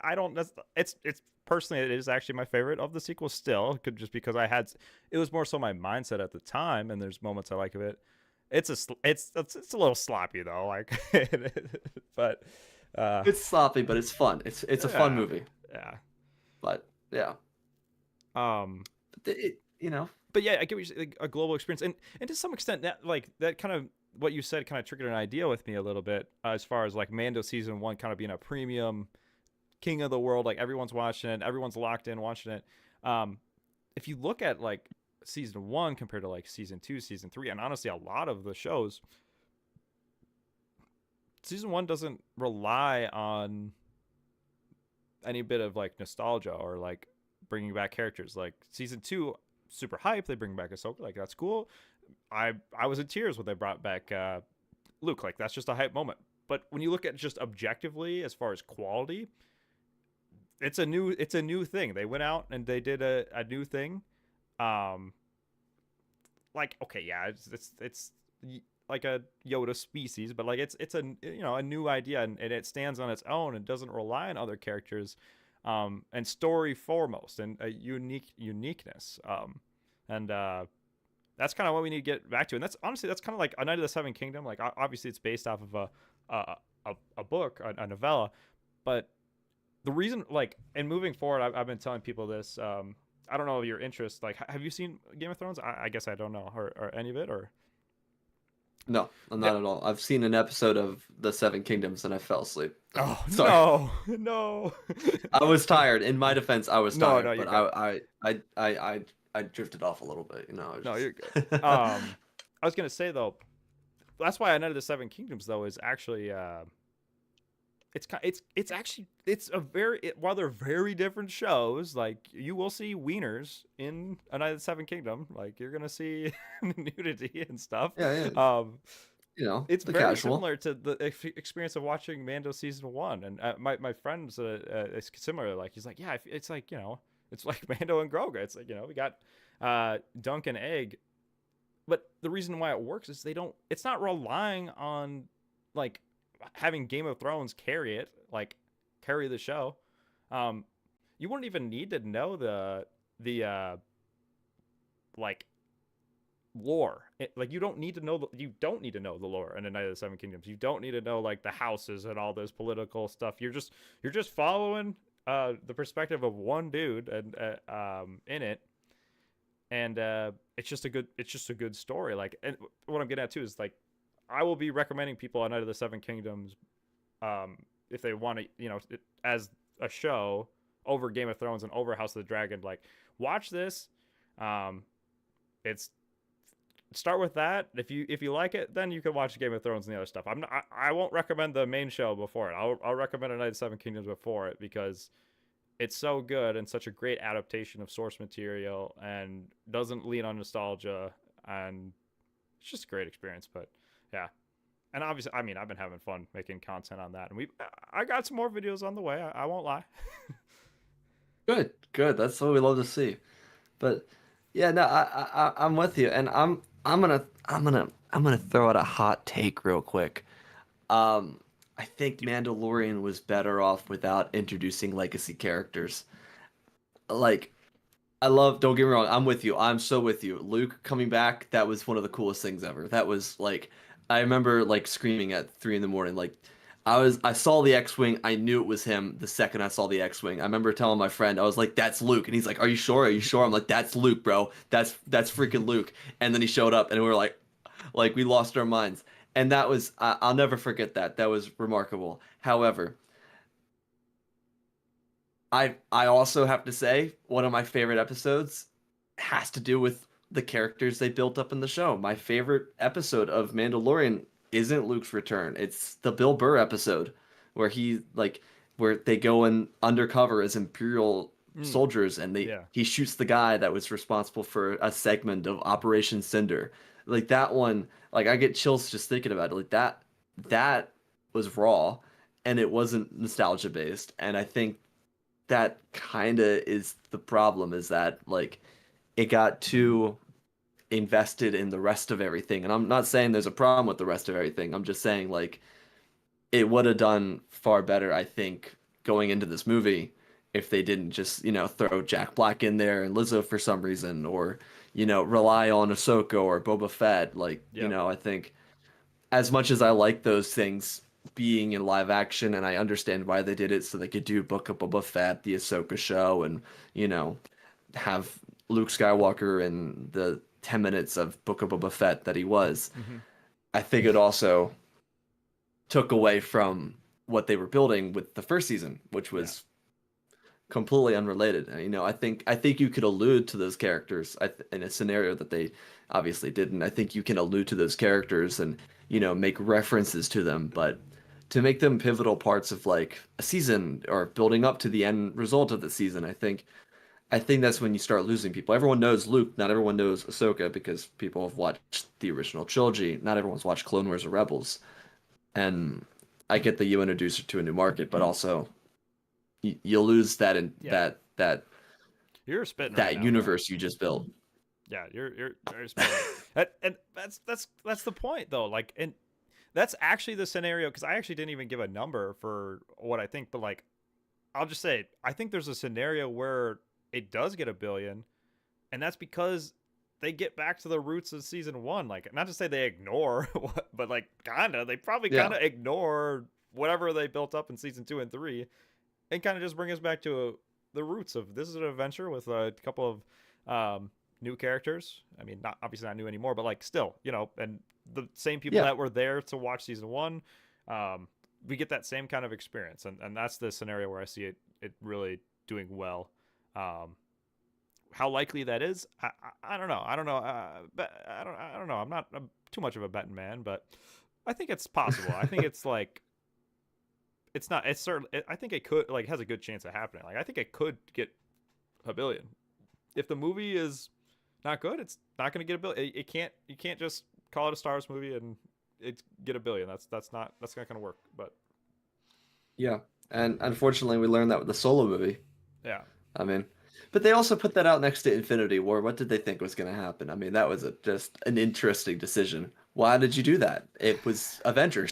I don't. It's personally it is actually my favorite of the sequels still. Could just because it was more so my mindset at the time, and there's moments I like of it. It's a little sloppy though, like, but uh, It's sloppy, but it's fun. It's a fun yeah, movie. yeah. But yeah, Um, you know, but yeah, I get what you're saying, like, a global experience, and to some extent that like that kind of what you said kind of triggered an idea with me a little bit as far as like Mando season 1 kind of being a premium king of the world, like everyone's watching it, everyone's locked in watching it. Um, if you look at like season 1 compared to like season 2, season 3, and honestly a lot of the shows, season 1 doesn't rely on any bit of like nostalgia or like bringing back characters. Like season 2, super hype. They bring back Ahsoka, like that's cool. I was in tears when they brought back Luke. Like that's just a hype moment. But when you look at just objectively as far as quality, it's a new thing. They went out and they did a new thing. Um, like okay, yeah, it's like a Yoda species, but like it's a a new idea, and it stands on its own and doesn't rely on other characters, and story foremost and a uniqueness. and that's kind of what we need to get back to. And that's honestly that's kind of like A Night of the Seven Kingdom. Like obviously it's based off of a book, a novella, but the reason like and moving forward, I've been telling people this. I don't know your interest. Like, have you seen Game of Thrones? I guess I don't know, or any of it, or No, yeah. not at all. I've seen an episode of The Seven Kingdoms and I fell asleep. Oh Sorry. no, no, I was tired. In my defense, I was no, tired, no, you're but good. I drifted off a little bit, you know. I was No, you're good. just I was gonna say though, that's why A Night of the Seven Kingdoms though is actually it's actually it's a while they're very different shows. Like you will see wieners in A Night of the Seven Kingdom. Like you're gonna see nudity and stuff. yeah, yeah, Um, you know, it's the very casual. similar to the experience of watching Mando season one. And my friend's it's similar. Like he's like, yeah, it's like it's like Mando and Grogu. It's like we got Dunk and Egg, but the reason why it works is they don't. It's not relying on like having Game of Thrones carry it, like carry the show. Um, you wouldn't even need to know the like lore. Like you don't need to know the lore in the Night of the Seven Kingdoms. You don't need to know like the houses and all this political stuff. You're just following the perspective of one dude and in it, and it's just a good story. Like, and what I'm getting at too is like I will be recommending people A Night of the Seven Kingdoms if they want to, as a show over Game of Thrones and over House of the Dragon. Like, watch this. It's start with that. If you like it, then you can watch Game of Thrones and the other stuff. I won't recommend the main show before it. I'll recommend A Night of the Seven Kingdoms before it because it's so good and such a great adaptation of source material and doesn't lean on nostalgia, and it's just a great experience. But yeah, and obviously, I mean, I've been having fun making content on that, and I got some more videos on the way. I won't lie. Good, good. That's what we love to see. But yeah, no, I'm with you, and I'm gonna throw out a hot take real quick. I think Mandalorian was better off without introducing legacy characters. Like, I love, don't get me wrong, I'm with you. I'm so with you. Luke coming back, that was one of the coolest things ever. That was like, I remember like screaming at 3 in the morning. Like, I saw the X-Wing. I knew it was him the second I saw the X-Wing. I remember telling my friend, I was like, that's Luke. And he's like, are you sure? Are you sure? I'm like, that's Luke, bro. That's freaking Luke. And then he showed up and we were like we lost our minds. And that was, I'll never forget that. That was remarkable. However, I also have to say one of my favorite episodes has to do with the characters they built up in the show. My favorite episode of Mandalorian isn't Luke's return. It's the Bill Burr episode where where they go in undercover as Imperial Mm, soldiers and yeah. he shoots the guy that was responsible for a segment of Operation Cinder. Like that one, like I get chills just thinking about it. Like that was raw and it wasn't nostalgia based. And I think that kind of is the problem is that like it got too invested in the rest of everything. And I'm not saying there's a problem with the rest of everything. I'm just saying like it would have done far better, I think, going into this movie if they didn't just, throw Jack Black in there and Lizzo for some reason or, rely on Ahsoka or Boba Fett. Like, Yep. I think as much as I like those things being in live action, and I understand why they did it, so they could do Book of Boba Fett, the Ahsoka show, and you know, have Luke Skywalker in the 10 minutes of Book of Boba Fett that he was. Hmm. I think it also took away from what they were building with the first season, which Yeah. was completely unrelated. I think you could allude to those characters in a scenario that they obviously didn't. I think you can allude to those characters and make references to them, but to make them pivotal parts of like a season or building up to the end result of the season, I think that's when you start losing people. Everyone knows Luke, not everyone knows Ahsoka because people have watched the original trilogy. Not everyone's watched Clone Wars or Rebels, and I get that you introduce her to a new market, but also you lose that in Yeah. You're spitting right that now, bro. universe you just built. Yeah, you're spitting. And that's the point though. Like, and that's actually the scenario because I actually didn't even give a number for what I think, but like, I'll just say I think there's a scenario where it does get a billion, and that's because they get back to the roots of season 1. Like, not to say they ignore, but like kinda, they probably Yeah. kind of ignore whatever they built up in season 2 and 3, and kind of just bring us back to the roots of this is an adventure with a couple of new characters. I mean, not obviously not new anymore, but like still, and the same people Yeah. that were there to watch season 1. We get that same kind of experience, and that's the scenario where I see it really doing well. How likely that is, I don't know. I don't know. But I don't know. I'm not too much of a betting man, but I think it's possible. I think it's like it's not. It's certain. I think it could has a good chance of happening. Like I think it could get a billion. If the movie is not good, it's not going to get a billion. It can't. You can't just call it a Star Wars movie and it get a billion. That's not going to work. But Yeah. And unfortunately, we learned that with the Solo movie. yeah. I mean, but they also put that out next to Infinity War. What did they think was going to happen? I mean, that was just an interesting decision. Why did you do that? It was Avengers.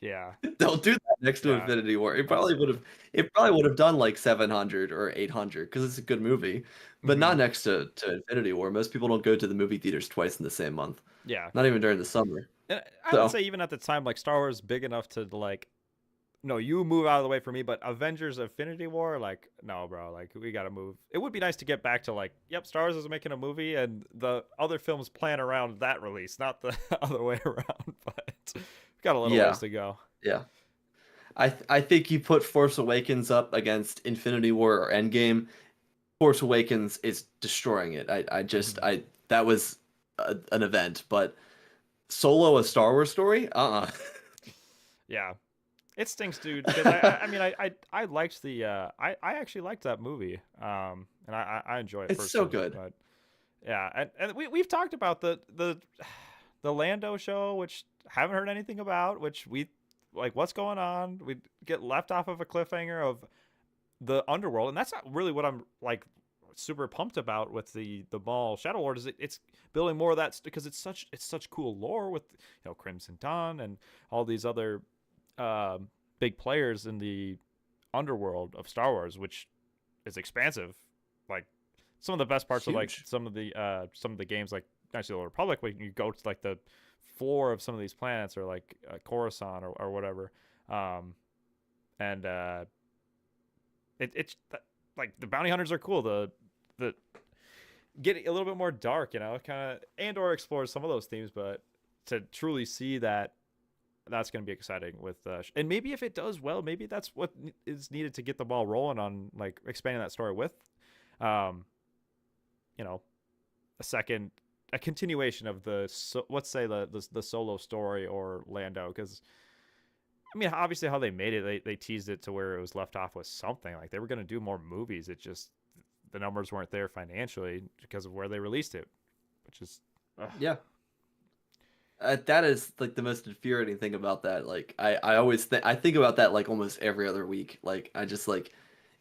Yeah. Don't do that next to Yeah. Infinity War. It probably would have done like 700 or 800 because it's a good movie, but not next to Infinity War. Most people don't go to the movie theaters twice in the same month. Yeah. Not even during the summer. And I would So, say even at the time, like Star Wars big enough to like, no, you move out of the way for me. But Avengers: Infinity War, like, no, bro, like we gotta move. It would be nice to get back to like, yep, Star Wars is making a movie, and the other films plan around that release, not the other way around. But we've got a little yeah, ways to go. yeah. I think you put Force Awakens up against Infinity War or Endgame. Force Awakens is destroying it. I that was an event, but Solo, a Star Wars story? Yeah, it stinks, dude. Because I mean, I liked the I actually liked that movie. And I enjoy it It's so personally. good. But yeah, and we've talked about the Lando show, which haven't heard anything about. Which we like, what's going on? We get left off of a cliffhanger of the underworld, and that's not really what I'm like super pumped about with the Maul Shadow Lord. Is it's building more of that because it's such cool lore with Crimson Dawn and all these other uh, big players in the underworld of Star Wars, which is expansive. Like some of the best parts of like Huge. some of the games like Knights of the Old Republic, when you go to like the floor of some of these planets or like Coruscant or whatever, and it's like the bounty hunters are cool. The get a little bit more dark, kind of, and or explore some of those themes, but to truly see that's going to be exciting with and maybe if it does well, maybe that's what is needed to get the ball rolling on like expanding that story with you know a continuation of let's say the Solo story or Lando, because I mean obviously how they made it, they teased it to where it was left off with something like they were going to do more movies. It just the numbers weren't there financially because of where they released it, which is Yeah. That is like the most infuriating thing about that. Like I always think about that like almost every other week. Like I just like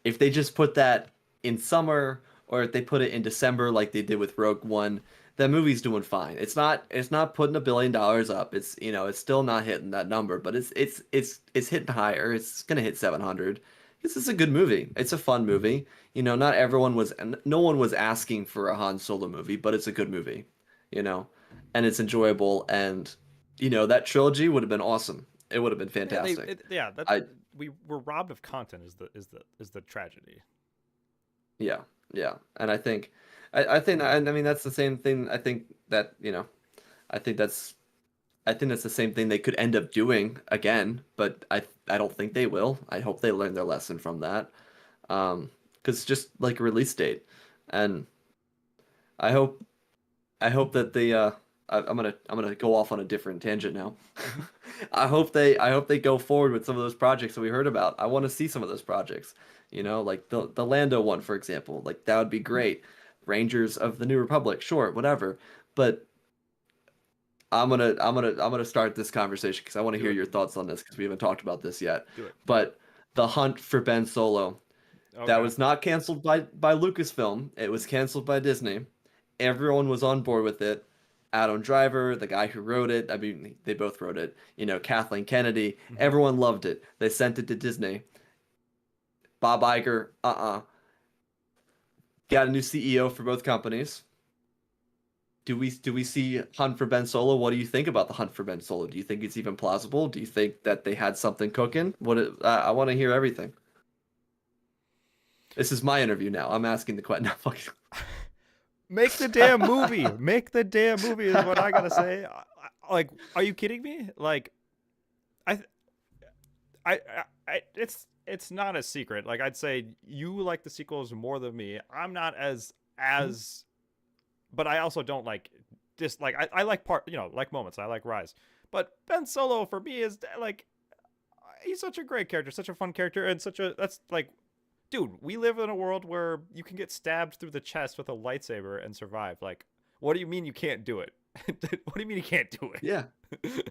if they just put that in summer or if they put it in December like they did with Rogue One, that movie's doing fine. It's not putting $1 billion up. It's still not hitting that number, but it's hitting higher. It's gonna hit 700. This is a good movie. It's a fun movie. Not everyone was no one was asking for a Han Solo movie, but it's a good movie. You know and it's enjoyable. And that trilogy would have been awesome. It would have been fantastic. that I we were robbed of content is the tragedy. Yeah, yeah, and I think I mean that's the same thing. I think that's the same thing they could end up doing again, but I don't think they will. I hope they learn their lesson from that. Because just like a release date, and I hope that I'm gonna go off on a different tangent now. I hope they go forward with some of those projects that we heard about. I want to see some of those projects. Like the Lando one, for example. Like that would be great. Rangers of the New Republic, sure, whatever. But I'm gonna start this conversation because I want to Do hear it. your thoughts on this because we haven't talked about this yet. Do it. But the hunt for Ben Solo, that Okay. was not canceled by Lucasfilm. It was canceled by Disney. Everyone was on board with it. Adam Driver, the guy who wrote it, I mean, they both wrote it. Kathleen Kennedy, Mhm. everyone loved it. They sent it to Disney. Bob Iger, got a new CEO for both companies. do we see Hunt for Ben Solo? What do you think about the Hunt for Ben Solo? Do you think it's even plausible? Do you think that they had something cooking? I want to hear everything. This is my interview now. I'm asking the question. No, fucking. Make the damn movie. Make the damn movie is what I gotta say. Like, are you kidding me? Like, I, it's not a secret. Like, I'd say you like the sequels more than me. I'm not as, but I also don't like just like I like like moments. I like Rise, but Ben Solo for me is like he's such a great character, such a fun character, and that's like dude, we live in a world where you can get stabbed through the chest with a lightsaber and survive. Like, what do you mean you can't do it? What do you mean you can't do Yeah, it?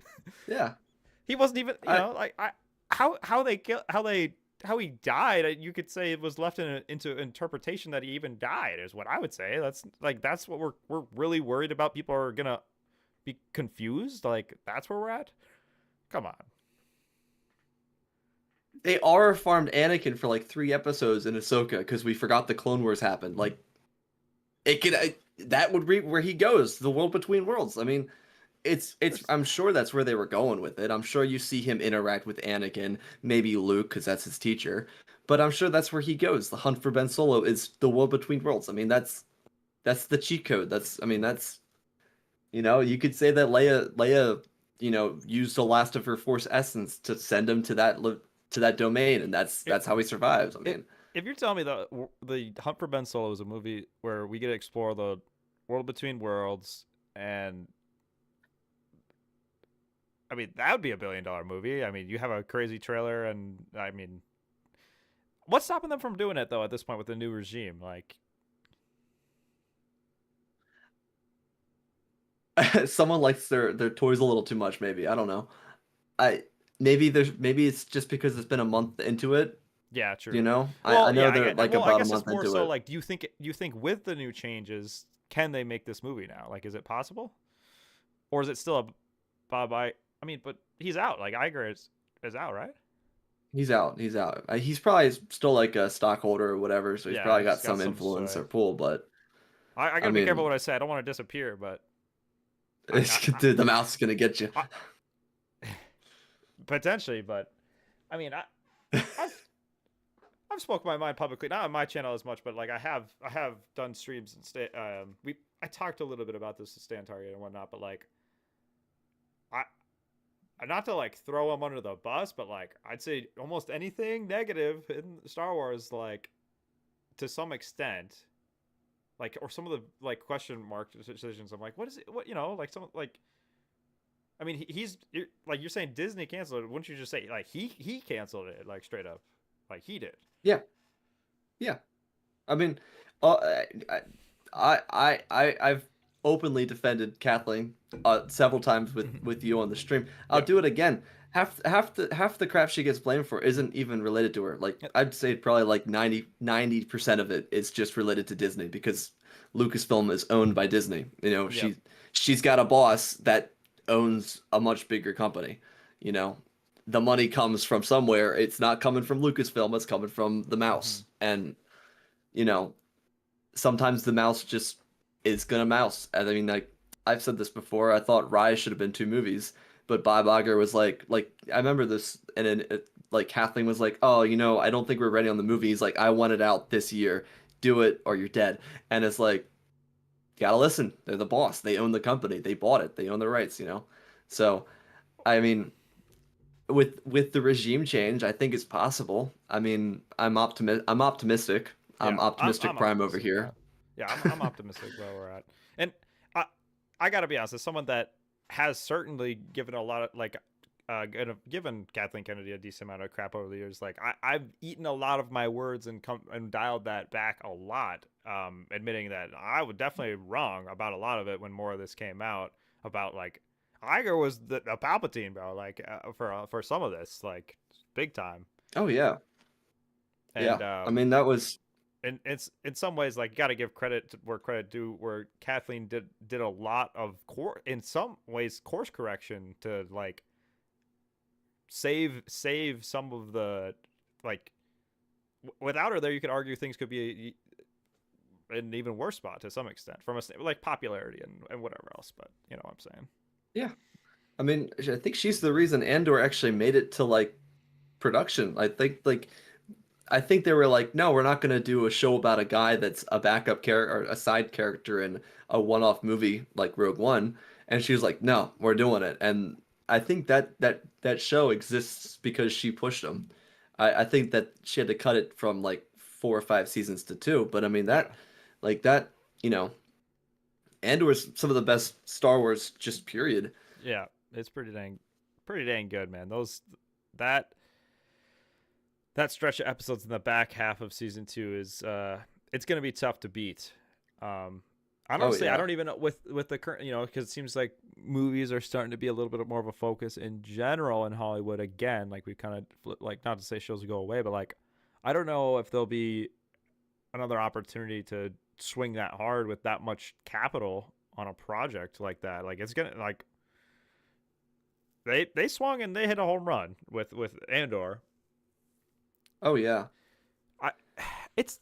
yeah. He wasn't even, I like how he died. You could say it was left into interpretation that he even died. Is what I would say. That's what we're really worried about. People are gonna be confused. Like that's where we're at. Come on. they are farmed Anakin for like 3 episodes in Ahsoka because we forgot the Clone Wars happened. Like it could that would be where he goes, the world between worlds. I mean, it's. There's I'm sure that's where they were going with it. I'm sure you see him interact with Anakin, maybe Luke, because that's his teacher. But I'm sure that's where he goes. The hunt for Ben Solo is the world between worlds. I mean, that's the cheat code. That's I mean, that's you could say that Leia, used the last of her Force essence to send him to that domain, and it, that's how he survives. I it, mean, if you're telling me the Hunt for Ben Solo is a movie where we get to explore the world between worlds, and I mean that would be $1 billion movie. I mean, you have a crazy trailer, and I mean, what's stopping them from doing it though? At this point, with the new regime, like, someone likes their toys a little too much. Maybe I don't know. I maybe it's just because it's been a month into it. yeah, You true. know, I Well, know yeah, they're like I about a guess it's month more into so it. like, do you think with the new changes, can they make this movie now? Like, is it possible, or is it still a Bob? I mean, but he's out. Like Iger is out, right? He's out. He's out. He's probably still like a stockholder or whatever, so he's Yeah, probably got he's got some some influence sway. or pull. But I I gotta be careful mean, what I say. I don't want to disappear, but I, I, it's, dude, the mouse is gonna get you. I potentially, but I mean, I've I've spoken my mind publicly, not on my channel as much, but like I have done streams and I talked a little bit about this to Stan Target and whatnot, but like I not to like throw him under the bus, but like I'd say almost anything negative in Star Wars, like to some extent, like or some of the like question mark decisions. I'm like, what is it? What like some like. I mean, like you're saying Disney canceled it. Wouldn't you just say like he canceled it like straight up, like he did? Yeah, yeah. I mean, uh, I've openly defended Kathleen several times with you on the stream. I'll Yeah. do it again. Half the crap she gets blamed for isn't even related to her. Like I'd say probably like 90% of it is just related to Disney because Lucasfilm is owned by Disney. Yep. She's got a boss that owns a much bigger company. You know, the money comes from somewhere. It's not coming from Lucasfilm. It's coming from the Hmm. mouse. And you know, sometimes the mouse just is gonna mouse. And I mean, like I've said this before. I thought Rise should have been 2 movies, but Bob Iger was like I remember this, and then like Kathleen was like, "Oh, I don't think we're ready on the movies. Like I want it out this year. Do it or you're dead." And it's like, gotta listen. They're the boss. They own the company. They bought it. They own the rights. So I mean, with the regime change, I think it's possible. I mean, I'm optimistic. I'm Yeah, optimistic I'm prime over optimistic. Yeah, here. yeah, I'm optimistic where we're at, and I I gotta be honest, as someone that has certainly given a lot of like given Kathleen Kennedy a decent amount of crap over the years. Like I've eaten a lot of my words and dialed that back a lot, admitting that I was definitely wrong about a lot of it when more of this came out about like Iger was the Palpatine, bro. Like for some of this, like big time, Oh yeah. and Yeah. I mean, that was. and it's in some ways like you got to give credit to where credit due, where Kathleen did a lot of in some ways course correction to like save some of the like without her there you could argue things could be an even worse spot to some extent from a like popularity and whatever else. But you know what I'm saying? Yeah. I mean, I think she's the reason Andor actually made it to like production. I think they were like, no, we're not going to do a show about a guy that's a backup character or a side character in a one-off movie like Rogue One. And she was like, no, we're doing it. And I think that show exists because she pushed them. I think that she had to cut it from like 4 or 5 seasons to two. But I mean Yeah, that, you know, Andor is some of the best Star Wars just period. yeah, it's pretty dang good, man. That that stretch of episodes in the back half of season 2 is it's gonna be tough to beat. Oh Honestly, I yeah. don't even know with the current, you know, because it seems like movies are starting to be a little bit more of a focus in general in Hollywood again. Like we kind of like, not to say shows will go away, but like I don't know if there'll be another opportunity to swing that hard with that much capital on a project like that. Like it's gonna like they swung and they hit a home run with Andor. Oh yeah. I it's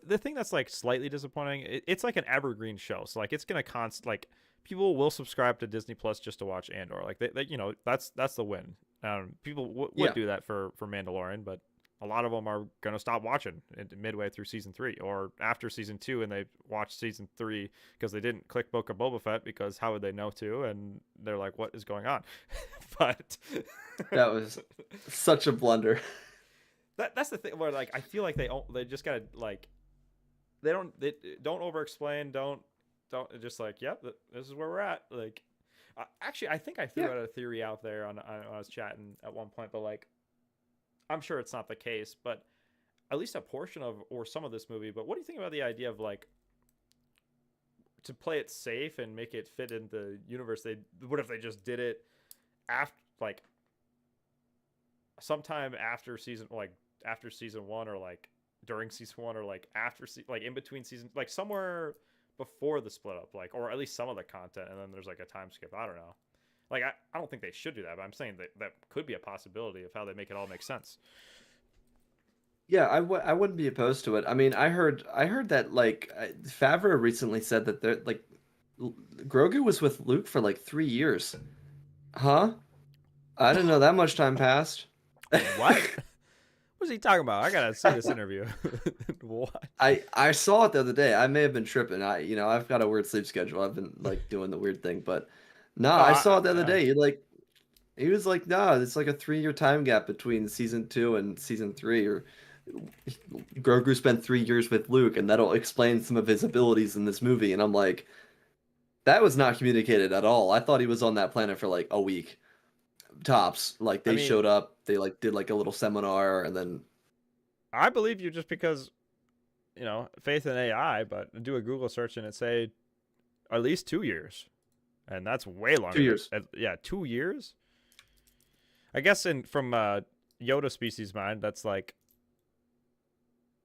the thing that's like slightly disappointing. It's like an evergreen show, so like it's gonna like people will subscribe to Disney Plus just to watch Andor. Like they you know that's the win. People would Yeah. do that for Mandalorian, but a lot of them are gonna stop watching midway through season 3 or after season 2, and they watch season 3 because they didn't click Book of Boba Fett, because how would they know to? And they're like, what is going on? But That was such a blunder. that's the thing where like I feel like they just gotta like they don't over explain, don't just like, yep, this is where we're at. Like actually I think I threw Yeah. out a theory out there on when I was chatting at one point, but like I'm sure it's not the case, but at least a portion of or some of this movie. But what do you think about the idea of like to play it safe and make it fit in the universe? They What if they just did it after like sometime after season 1, or like during season 1, or like like in between seasons, like somewhere before the split up, like, or at least some of the content, and then there's like a time skip. I don't know. Like I don't think they should do that, but I'm saying that that could be a possibility of how they make it all make sense. Yeah, I wouldn't be opposed to it. I mean, I heard that like Favreau recently said that they're like Grogu was with Luke for like 3 years. Huh? I didn't know that much time passed. What? What's he talking about? I gotta see this interview. What? I saw it the other day. I may have been tripping. I've got a weird sleep schedule. I've been like doing the weird thing, but no, Oh, I saw it the other yeah. day. He was like, no, it's like a 3 year time gap between season two and season three, or Grogu spent 3 years with Luke, and that'll explain some of his abilities in this movie. And I'm like, that was not communicated at all. I thought he was on that planet for like a week tops. Like I they mean, showed up, they like did like a little seminar, and then I believe you just because you know faith in AI, but do a Google search and it say at least 2 years, and that's way two longer than years. yeah, 2 years. I guess in from Yoda species mind, that's like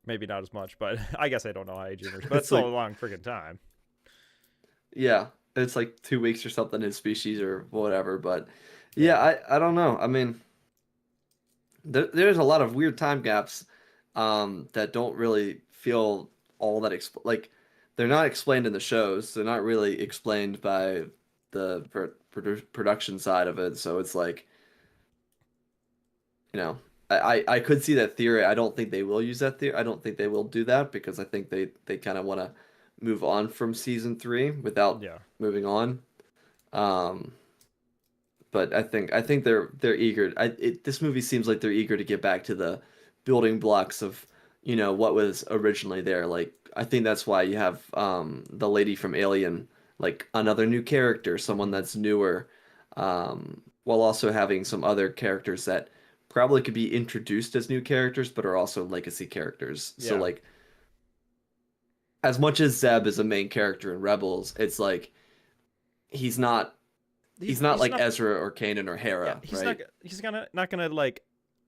maybe not as much, but I guess I don't know how age universe, but it's It's still a like, long freaking time. yeah, it's like 2 weeks or something in species or whatever. But yeah, Yeah, I don't know. I mean, there's a lot of weird time gaps that don't really feel all that like they're not explained in the shows. They're not really explained by the production side of it. So it's like, you know, I could see that theory. I don't think they will use that theory. I don't think they will do that because I think they kind of want to move on from season three without yeah, moving on. Um, but I think they're eager. This movie seems like they're eager to get back to the building blocks of, what was originally there. Like I think that's why you have the lady from Alien, like another new character, someone hmm, that's newer, while also having some other characters that probably could be introduced as new characters, but are also legacy characters. So yeah. like as much as Zeb is a main character in Rebels, it's like he's not he's not He's like not. Ezra or Kanan or Yeah, Hera, he's not. right? He's gonna not gonna like.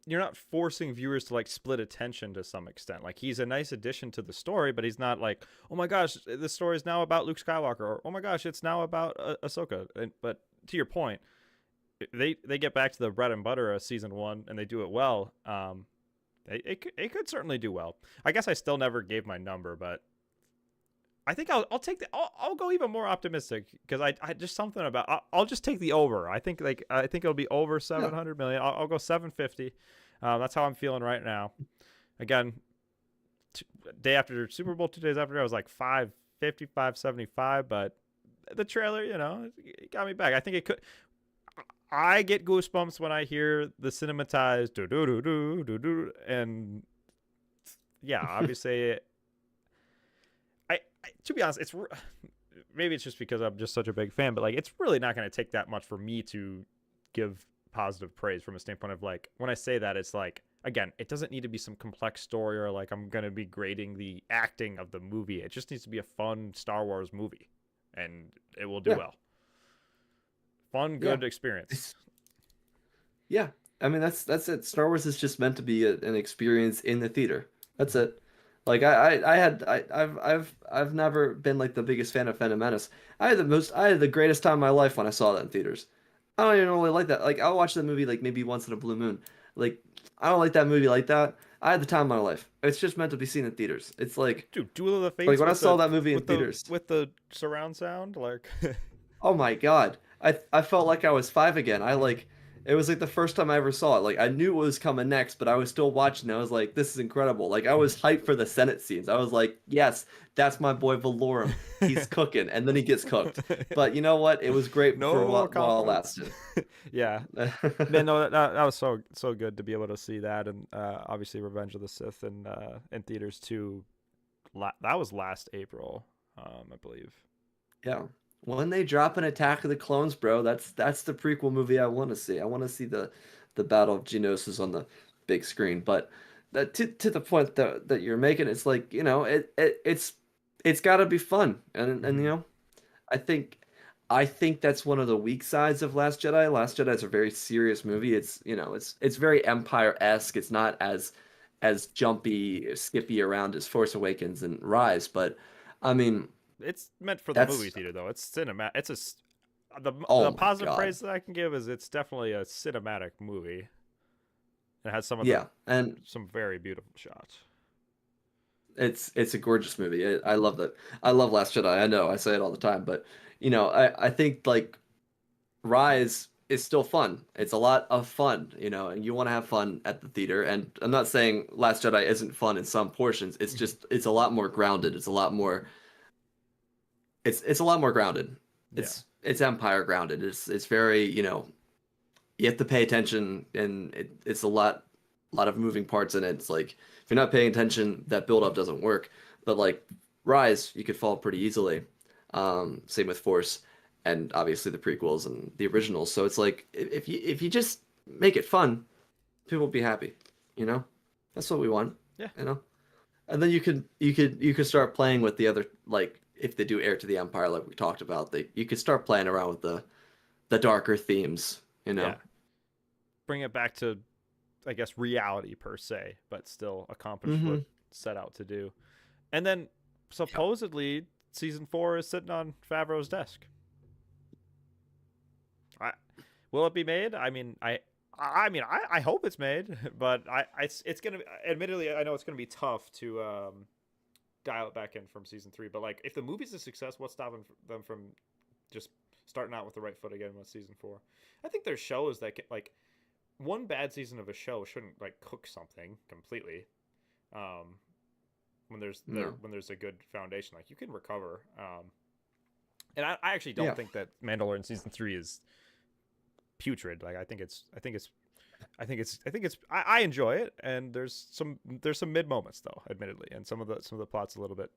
You're not forcing viewers to like split attention to some extent. Like he's a nice addition to the story, but he's not like, oh my gosh, the story is now about Luke Skywalker, or oh my gosh, it's now about Ahsoka. But to your point, they get back to the bread and butter of season 1 and they do it well. it could certainly do well. I guess I still never gave my number, but I think I'll take I'll go even more optimistic because I just something about I'll just take the over. I think it'll be over Yeah. 700 million. I'll go 750. That's how I'm feeling right now. Again, day after Super Bowl, 2 days after, I was like 550, 575, but the trailer, it got me back. I think it could. I get goosebumps when I hear the cinematized do do do do do do, and yeah, obviously, to be honest, maybe it's just because I'm just such a big fan, but like, it's really not going to take that much for me to give positive praise from a standpoint of like, when I say that, it's like, again, it doesn't need to be some complex story or like I'm going to be grading the acting of the movie. It just needs to be a fun Star Wars movie, and it will do Yeah. well. Fun, Yeah. good experience. Yeah, I mean that's it. Star Wars is just meant to be an experience in the theater. That's it. Like I've never been like the biggest fan of Phantom Menace. I had the greatest time of my life when I saw that in theaters. I don't even really like that. Like I'll watch the movie like maybe once in a blue moon. Like I don't like that movie like that. I had the time of my life. It's just meant to be seen in theaters. It's Dude, Duel of the like Fates when I with saw that movie in the theaters. with the surround sound, like Oh my God. I felt like I was five again. It was like the first time I ever saw it. Like I knew what was coming next, but I was still watching. I was like, this is incredible. Like I was hyped for the Senate scenes. I was like, yes, that's my boy Valorum. He's cooking, and then he gets cooked. But you know what? It was great for no while it confidence. lasted. Yeah, man, no, that was so good to be able to see that, and obviously Revenge of the Sith in theaters too. That was last April, I believe. Yeah. When they drop an Attack of the Clones, bro, that's the prequel movie I want to see. I want to see the Battle of Geonosis on the big screen. But to the point that you're making, it's like, it's got to be fun. And Hmm. I think I think that's one of the weak sides of Last Jedi. Last Jedi is a very serious movie. It's very Empire-esque. It's not as jumpy, skippy around as Force Awakens and Rise, but I mean, It's meant for the movie that's theater though. It's cinema. The oh my positive God. praise that I can give is it's definitely a cinematic movie. It has Yeah, and some very beautiful shots. it's a gorgeous movie. I love that. I love Last Jedi. I know I say it all the time, but I think like Rise is still fun. It's a lot of fun, and you want to have fun at the theater. And I'm not saying Last Jedi isn't fun in some portions. It's Mhm. just it's a lot more grounded. It's a lot more grounded. Yeah. It's Empire grounded. It's very, you have to pay attention, and it's a lot of moving parts in it. It's like if you're not paying attention, that build up doesn't work. But like Rise, you could fall pretty easily. Same with Force, and obviously the prequels and the originals. So it's like if you just make it fun, people will be happy. You know, that's what we want. Yeah. You know, and then you could start playing with the other, like if they do Heir to the Empire, like we talked about, you could start playing around with the darker themes. You know. Yeah. Bring it back to, I guess, reality per se, but still accomplish what Mm-hmm. set out to do. And then supposedly season 4 is sitting on Favreau's desk. I, will it be made? I hope it's made, but it's gonna. Admittedly, I know it's gonna be tough to dial it back in from season 3. But like, if the movie's a success, what's stopping them from just starting out with the right foot again with season 4? I think there's shows that like one bad season of a show shouldn't like cook something completely. Um, No. when there's a good foundation, like you can recover. And I actually don't Yeah. think that Mandalorian season 3 is putrid. Like I enjoy it, and there's some mid moments though, admittedly, and some of the plots a little bit,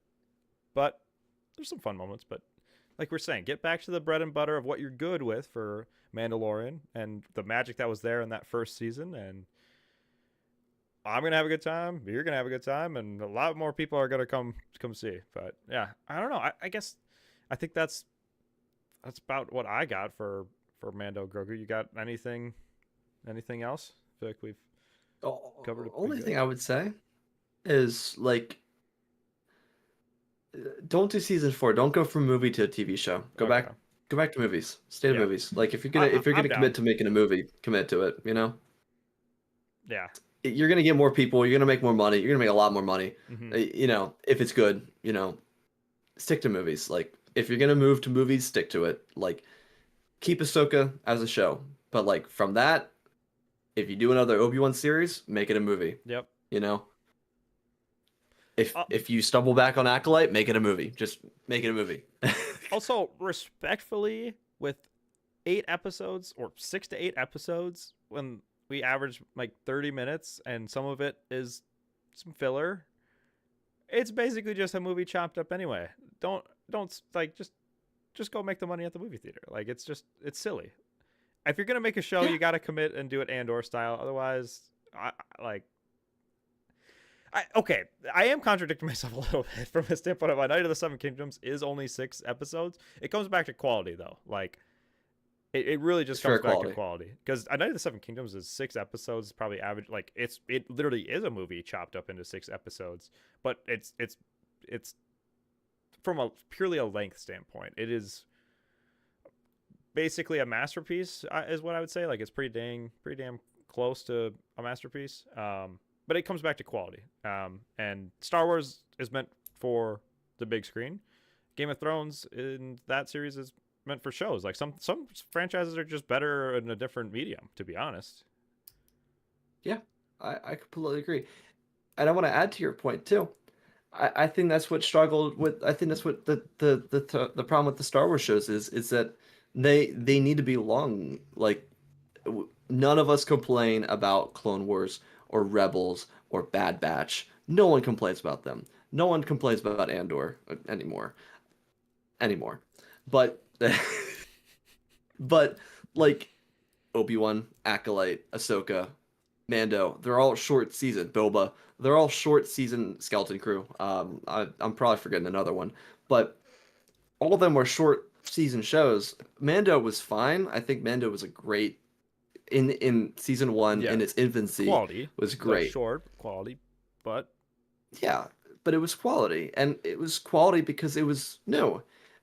but there's some fun moments. But like we're saying, get back to the bread and butter of what you're good with for Mandalorian and the magic that was there in that first season, and I'm gonna have a good time. You're gonna have a good time, and a lot more people are gonna come see. But yeah, I don't know. I guess I think that's about what I got for Mando Grogu. You got anything else? I feel like we've covered it pretty Only good. thing I would say is like don't do season 4. Don't go from movie to a TV show. Go Okay. back go back to movies. Stay to Yeah. movies. Like if you're gonna I, if you're I'm gonna commit down. to making a movie, commit to it, you know? Yeah. you're gonna get more people. You're gonna make more money. You're gonna make a lot more money. Hmm. You know, if it's good, you know, stick to movies. Like if you're gonna move to movies, stick to it. Like keep Ahsoka as a show, but like from that, if you do another Obi-Wan series, make it a movie. Yep. You know, Uh, if you stumble back on Acolyte, make it a movie. Just make it a movie. Also, respectfully, with 8 episodes or 6 to 8 episodes, when we average like 30 minutes and some of it is some filler, it's basically just a movie chopped up anyway. Don't like just go make the money at the movie theater. Like it's silly. If you're gonna make a show, Yeah, you got to commit and do it Andor style. Otherwise, like okay, I am contradicting myself a little bit from a standpoint of my Night of the Seven Kingdoms is only 6 episodes. It comes back to quality though. Like it really just it's comes fair back to quality. quality because A Night of the Seven Kingdoms is 6 episodes, probably average. Like it literally is a movie chopped up into 6 episodes, but it's from a purely a length standpoint, it is basically a masterpiece, is what I would say. Like it's pretty damn close to a masterpiece. But it comes back to quality. And Star Wars is meant for the big screen. Game of Thrones in that series is meant for shows. Like some franchises are just better in a different medium, to be honest. Yeah, I completely agree. And I want to add to your point too. I think that's what struggled with. I think that's what the problem with the Star Wars shows is that they need to be long. Like none of us complain about Clone Wars or Rebels or Bad Batch. No one complains about them. No one complains about Andor anymore. But but like Obi-Wan, Acolyte, Ahsoka, Mando, they're all short season. Boba, they're all short season Skeleton Crew. I'm probably forgetting another one, but all of them were short season shows. Mando was fine. I think Mando was a great in season one Yeah, in its infancy quality, was but great. short quality, but Yeah, but it was quality, and it was quality because it was new.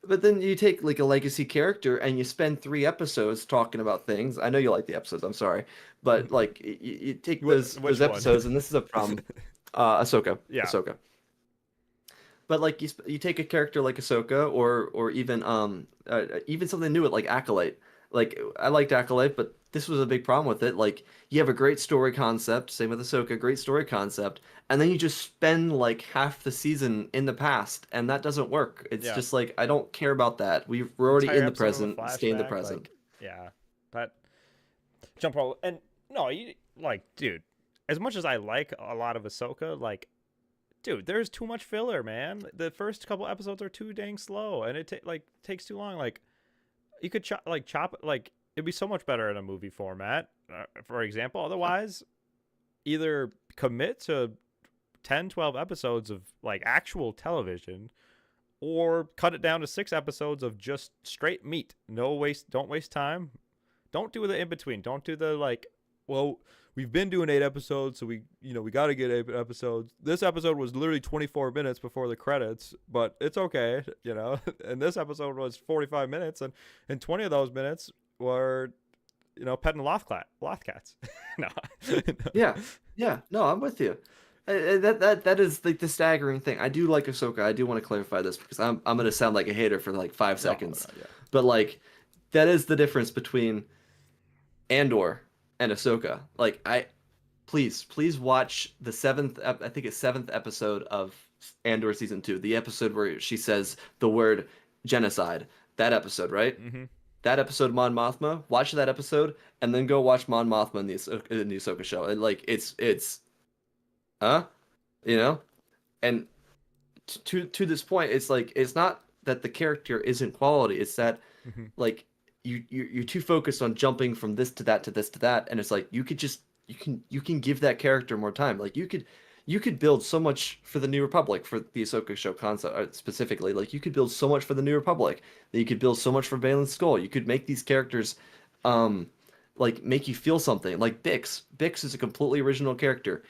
But then you take like a legacy character and you spend 3 episodes talking about things. I know you like the episodes. I'm sorry, but like you take those which one? episodes, and this is a problem. Ahsoka, Yeah. Ahsoka. But like you take a character like Ahsoka, or even even something new like Acolyte. Like I liked Acolyte, but this was a big problem with it. Like you have a great story concept, same with Ahsoka, great story concept, and then you just spend like half the season in the past, and that doesn't work. It's Yeah. just like I don't care about that. We're already Entire in the episode of a present. Stay in the flashback, present. like yeah, that jump all and no, you like, dude. As much as I like a lot of Ahsoka, like, dude, there's too much filler, man. The first couple episodes are too dang slow, and like takes too long. Like, you could chop like it'd be so much better in a movie format, for example. Otherwise, either commit to 10, 12 episodes of like actual television, or cut it down to 6 episodes of just straight meat. No waste. Don't waste time. Don't do the in between. Don't do the like. Well, we've been doing 8 episodes, so we got to get 8 episodes. This episode was literally 24 minutes before the credits, but it's okay, And this episode was 45 minutes, and 20 of those minutes were, petting loth cats. No. Yeah, yeah. No, I'm with you. That is like the staggering thing. I do like Ahsoka. I do want to clarify this because I'm gonna sound like a hater for like five No, no, seconds, yeah. but like that is the difference between Andor and Ahsoka. Like please watch the I think it's seventh episode of Andor season 2, the episode where she says the word genocide. That episode, right? Mm-hmm. That episode, Mon Mothma. Watch that episode, and then go watch Mon Mothma in the Ahsoka show. And like it's huh, you know, and to this point, it's like it's not that the character isn't quality. It's that Mm-hmm. like you're too focused on jumping from this to that to this to that, and it's like you could just you can give that character more time. Like you could build so much for the New Republic for the Ahsoka show concept specifically. Like you could build so much for the New Republic. That you could build so much for Baylan Skull. You could make these characters, um, like make you feel something. Like Bix. Bix is a completely original character.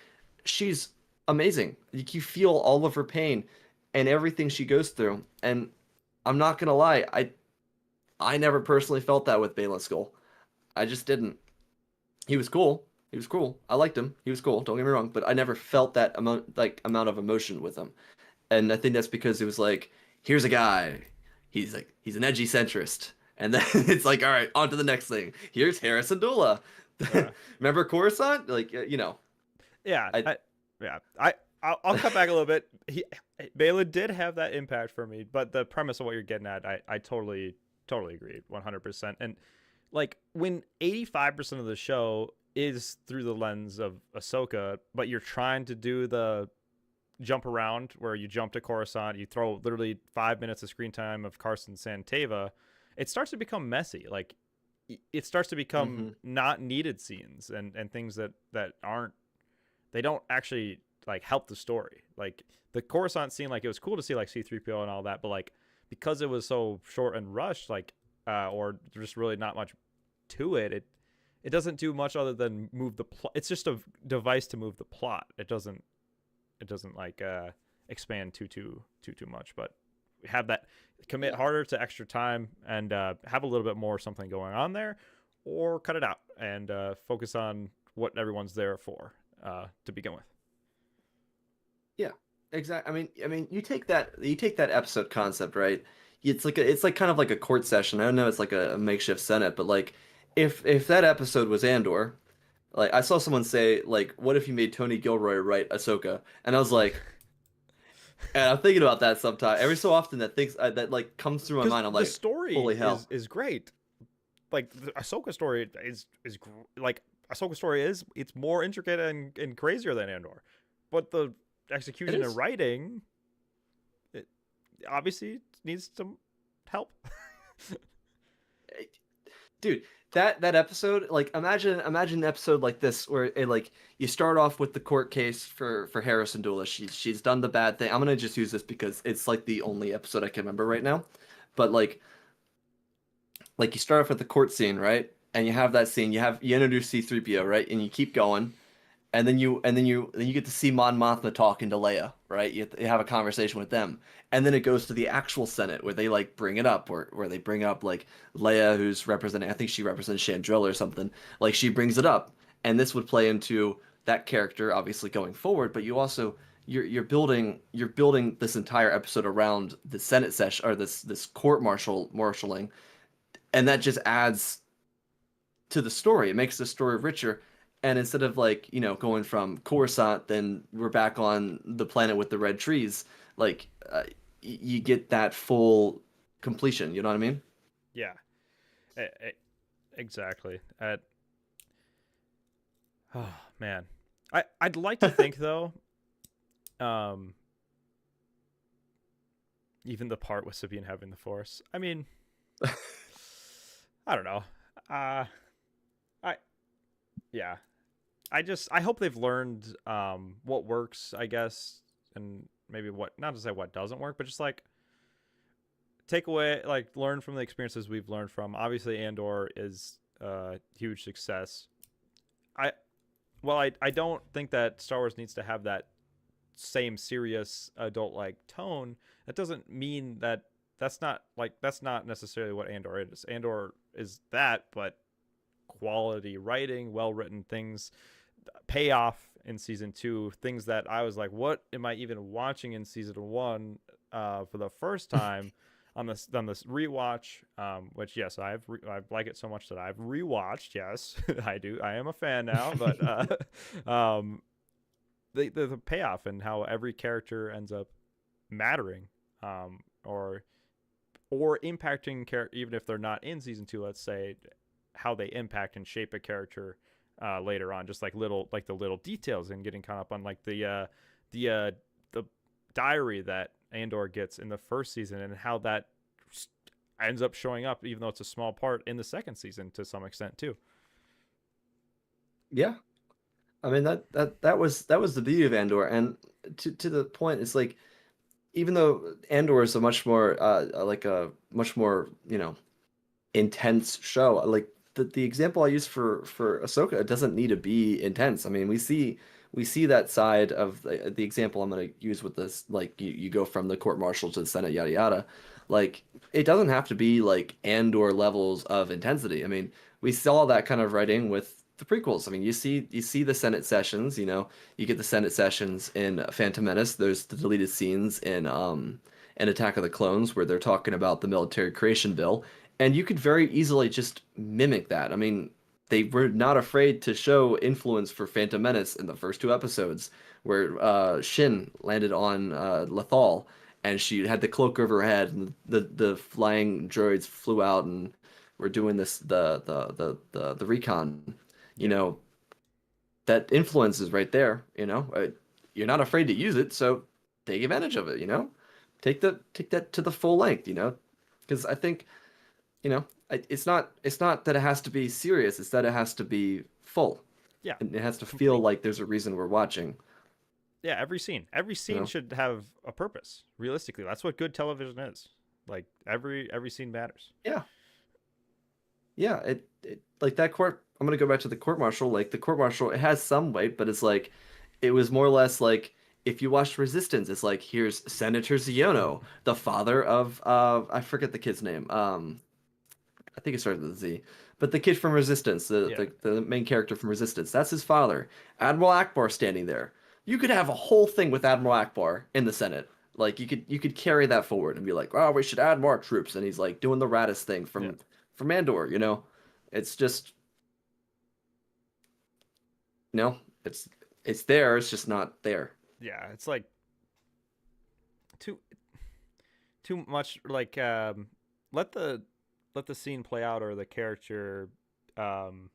She's amazing. You feel all of her pain and everything she goes through. And I'm not gonna lie, I never personally felt that with Baylan Skull. I just didn't. He was cool. He was cool. I liked him. He was cool. Don't get me wrong, but I never felt that amount of emotion with him. And I think that's because it was like, here's a guy. He's an edgy centrist. And then it's like, all right, on to the next thing. Here's Harrison Dula. Yeah. Remember Coruscant? Like, Yeah, I yeah. I'll cut back a little bit. Balin did have that impact for me, but the premise of what you're getting at, I totally agree, 100%. And like when 85% of the show is through the lens of Ahsoka, but you're trying to do the jump around where you jump to Coruscant, you throw literally 5 minutes of screen time of Carson Santeva, it starts to become messy. Like it starts to become hmm not needed scenes and things that aren't, they don't actually like help the story. Like the Coruscant scene, like it was cool to see like C-3PO and all that, but like because it was so short and rushed, like or just really not much to it, it doesn't do much other than move the plot. It's just a device to move the plot. It doesn't like expand too much. But have that, commit Yeah. harder to extra time and have a little bit more something going on there, or cut it out and focus on what everyone's there for to begin with. Yeah. Exactly. I mean, you take that episode concept, right? It's like kind of like a court session. I don't know, it's like a makeshift Senate, but like if that episode was Andor, like I saw someone say like, what if you made Tony Gilroy write Ahsoka? And I was like, and I'm thinking about that sometime. Every so often that like comes through my Because mind. I'm the like, story holy hell. is great. Like the Ahsoka story is like Ahsoka story is, it's more intricate and crazier than Andor, but the It execution and is. writing, it obviously needs some help. Dude, that episode, like imagine an episode like this where like you start off with the court case for Harrison Dula. She's done the bad thing. I'm gonna just use this because it's like the only episode I can remember right now. But like you start off with the court scene, right? And you have that scene, you introduce C-3PO, right? And you keep going, and then you get to see Mon Mothma talking to Leia, right? You have a conversation with them, and then it goes to the actual Senate where they like bring it up, where they bring up like Leia, who's representing, I think she represents Chandrila or something. Like she brings it up, and this would play into that character obviously going forward. But you also you're building this entire episode around the Senate session or this court marshaling, and that just adds to the story. It makes the story richer. And instead of like, going from Coruscant, then we're back on the planet with the red trees, like you get that full completion. You know what I mean? Yeah, e- e- exactly. Oh man, I'd like to think though, um, even the part with Sabine having the Force. I mean, I don't know. Uh, I yeah. I hope they've learned what works, I guess, and maybe what, not to say what doesn't work, but just like take away, like learn from the experiences we've learned from. Obviously, Andor is a huge success. I well, I don't think that Star Wars needs to have that same serious adult like tone. That doesn't mean that that's not necessarily what Andor is. Andor is that, but quality writing, well written things, payoff in season two, things that I was like, what am I even watching in season one for the first time on this rewatch? Which yes, I like it so much that I've rewatched. Yes, I do. I am a fan now, but the payoff and how every character ends up mattering, or impacting even if they're not in season two. Let's say how they impact and shape a character later on, just like the little details and getting caught up on like the diary that Andor gets in the first season and how that ends up showing up, even though it's a small part in the second season to some extent too. Yeah. I mean that was the beauty of Andor, and to the point, it's like even though Andor is a much more like a much more intense show. Like the example I use for Ahsoka, it doesn't need to be intense. I mean, we see that side of the example I'm going to use with this. Like you go from the court martial to the Senate, yada yada. Like it doesn't have to be like Andor levels of intensity. I mean, we saw that kind of writing with the prequels. I mean, you see the Senate sessions. You know, you get the Senate sessions in Phantom Menace. There's the deleted scenes in Attack of the Clones where they're talking about the military creation bill, and you could very easily just mimic that. I mean, they were not afraid to show influence for Phantom Menace in the first two episodes, where Shin landed on Lothal, and she had the cloak over her head, and the flying droids flew out and were doing this the recon. You Yeah. know, that influence is right there. You know, you're not afraid to use it, so take advantage of it. You know, take that to the full length. You know, because I think you know it's not that it has to be serious. It's that it has to be full, Yeah. and it has to feel Complete. like there's a reason we're watching. Yeah, every You scene know, should have a purpose. Realistically, that's what good television is. Like every scene matters. yeah, yeah. It like that court. I'm gonna go back to the court martial. Like the court martial, it has some weight, but it's like it was more or less like if you watched Resistance, it's like here's Senator Ziono, the father of I forget the kid's name. I think it started with a Z. But the kid from Resistance, Yeah. the main character from Resistance, that's his father. Admiral Akbar standing there. You could have a whole thing with Admiral Akbar in the Senate. Like you could carry that forward and be like, oh, we should add more troops, and he's like doing the raddest thing Yeah. from Mandor, you know? It's just you know, it's there, it's just not there. Yeah, it's like too too much like let the let the scene play out or the character um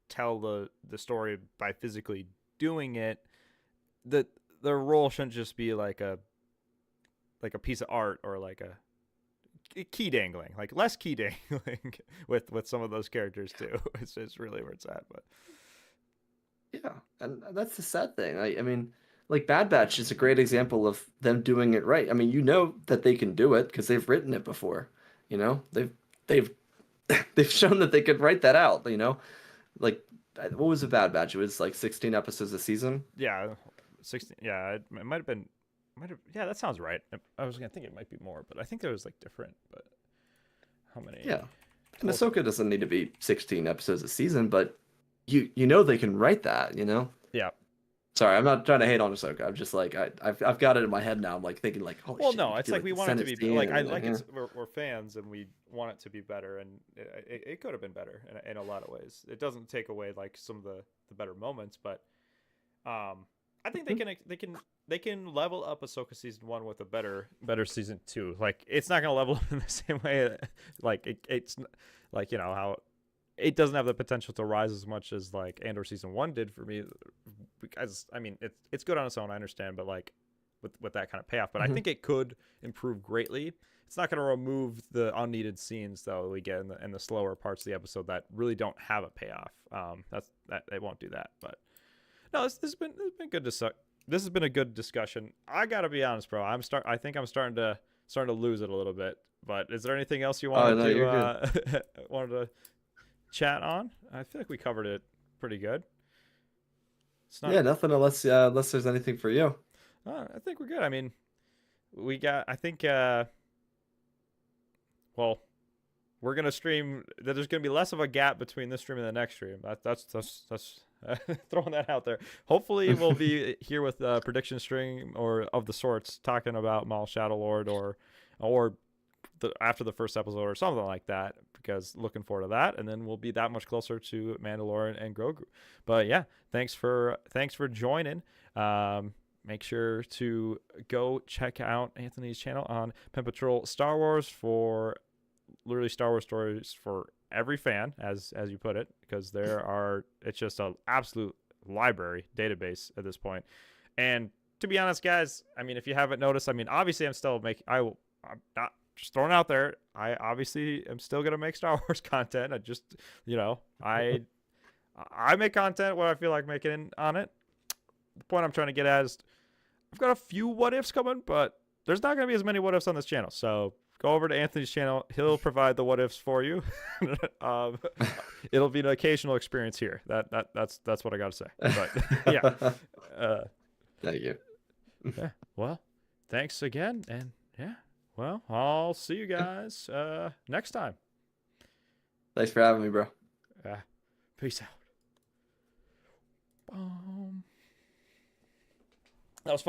tell the story by physically doing it. The the role shouldn't just be like a piece of art or like a key dangling, like less key dangling with some of those characters too. It's really where it's at. But Yeah, and that's the sad thing. I mean, like Bad Batch is a great example of them doing it right. I mean, you know that they can do it because they've written it before. You know, they've they've shown that they could write that out. You know, like what was a Bad Batch? It was like 16 episodes a season. yeah, 16. Yeah, it might have been. Might have, yeah, that sounds right. I was gonna think it might be more, but I think there was like different. But how many Yeah, and total? Ahsoka doesn't need to be 16 episodes a season, but you know they can write that. You know. Yeah. Sorry, I'm not trying to hate on Ahsoka. I'm just like I've got it in my head now. I'm like thinking like, holy Well, shit, you no, could it's do like like we the want it to Senate be scene like I and like yeah. it's we're fans and we want it to be better, and it could have been better in a lot of ways. It doesn't take away like some of the better moments, but I think Mhm. they can level up Ahsoka season 1 with a better season 2. Like it's not gonna level up in the same way. Like it's like you know how it doesn't have the potential to rise as much as like Andor season 1 did for me, because I mean it's good on its own, I understand, but like with that kind of payoff, but I Mhm. think it could improve greatly. It's not going to remove the unneeded scenes though we get in the slower parts of the episode that really don't have a payoff. That it won't do that. But no, this has been good this has been a good discussion. I gotta be honest, bro. I think I'm starting to lose it a little bit. But is there anything else you Oh wanted no, you're good. to wanted to chat on? I feel like we covered it pretty good. It's not. Yeah, nothing unless there's anything for you. I think we're good. I mean, we got. I think. Well, we're gonna stream. There's gonna be less of a gap between this stream and the next stream. That's throwing that out there. Hopefully, we'll be here with a prediction stream or of the sorts, talking about Maul Shadow Lord or after the first episode or something like that. Because looking forward to that, and then we'll be that much closer to Mandalorian and Grogu. But yeah, thanks for joining. Make sure to go check out Anthony's channel on Pen Patrol Star Wars for literally Star Wars stories for every fan, as you put it, because it's just an absolute library database at this point. And to be honest, guys, I mean, if you haven't noticed, I mean, obviously I'm not just throwing out there. I obviously am still gonna make Star Wars content. I just, you know, I make content what I feel like making on it. The point I'm trying to get at is I've got a few what ifs coming, but there's not going to be as many what ifs on this channel. So go over to Anthony's channel. He'll provide the what ifs for you. um, it'll be an occasional experience here. That's what I got to say. But yeah, Thank you. yeah. Well, thanks again, and yeah. Well, I'll see you guys next time. Thanks for having me, bro. Peace out. That was fun.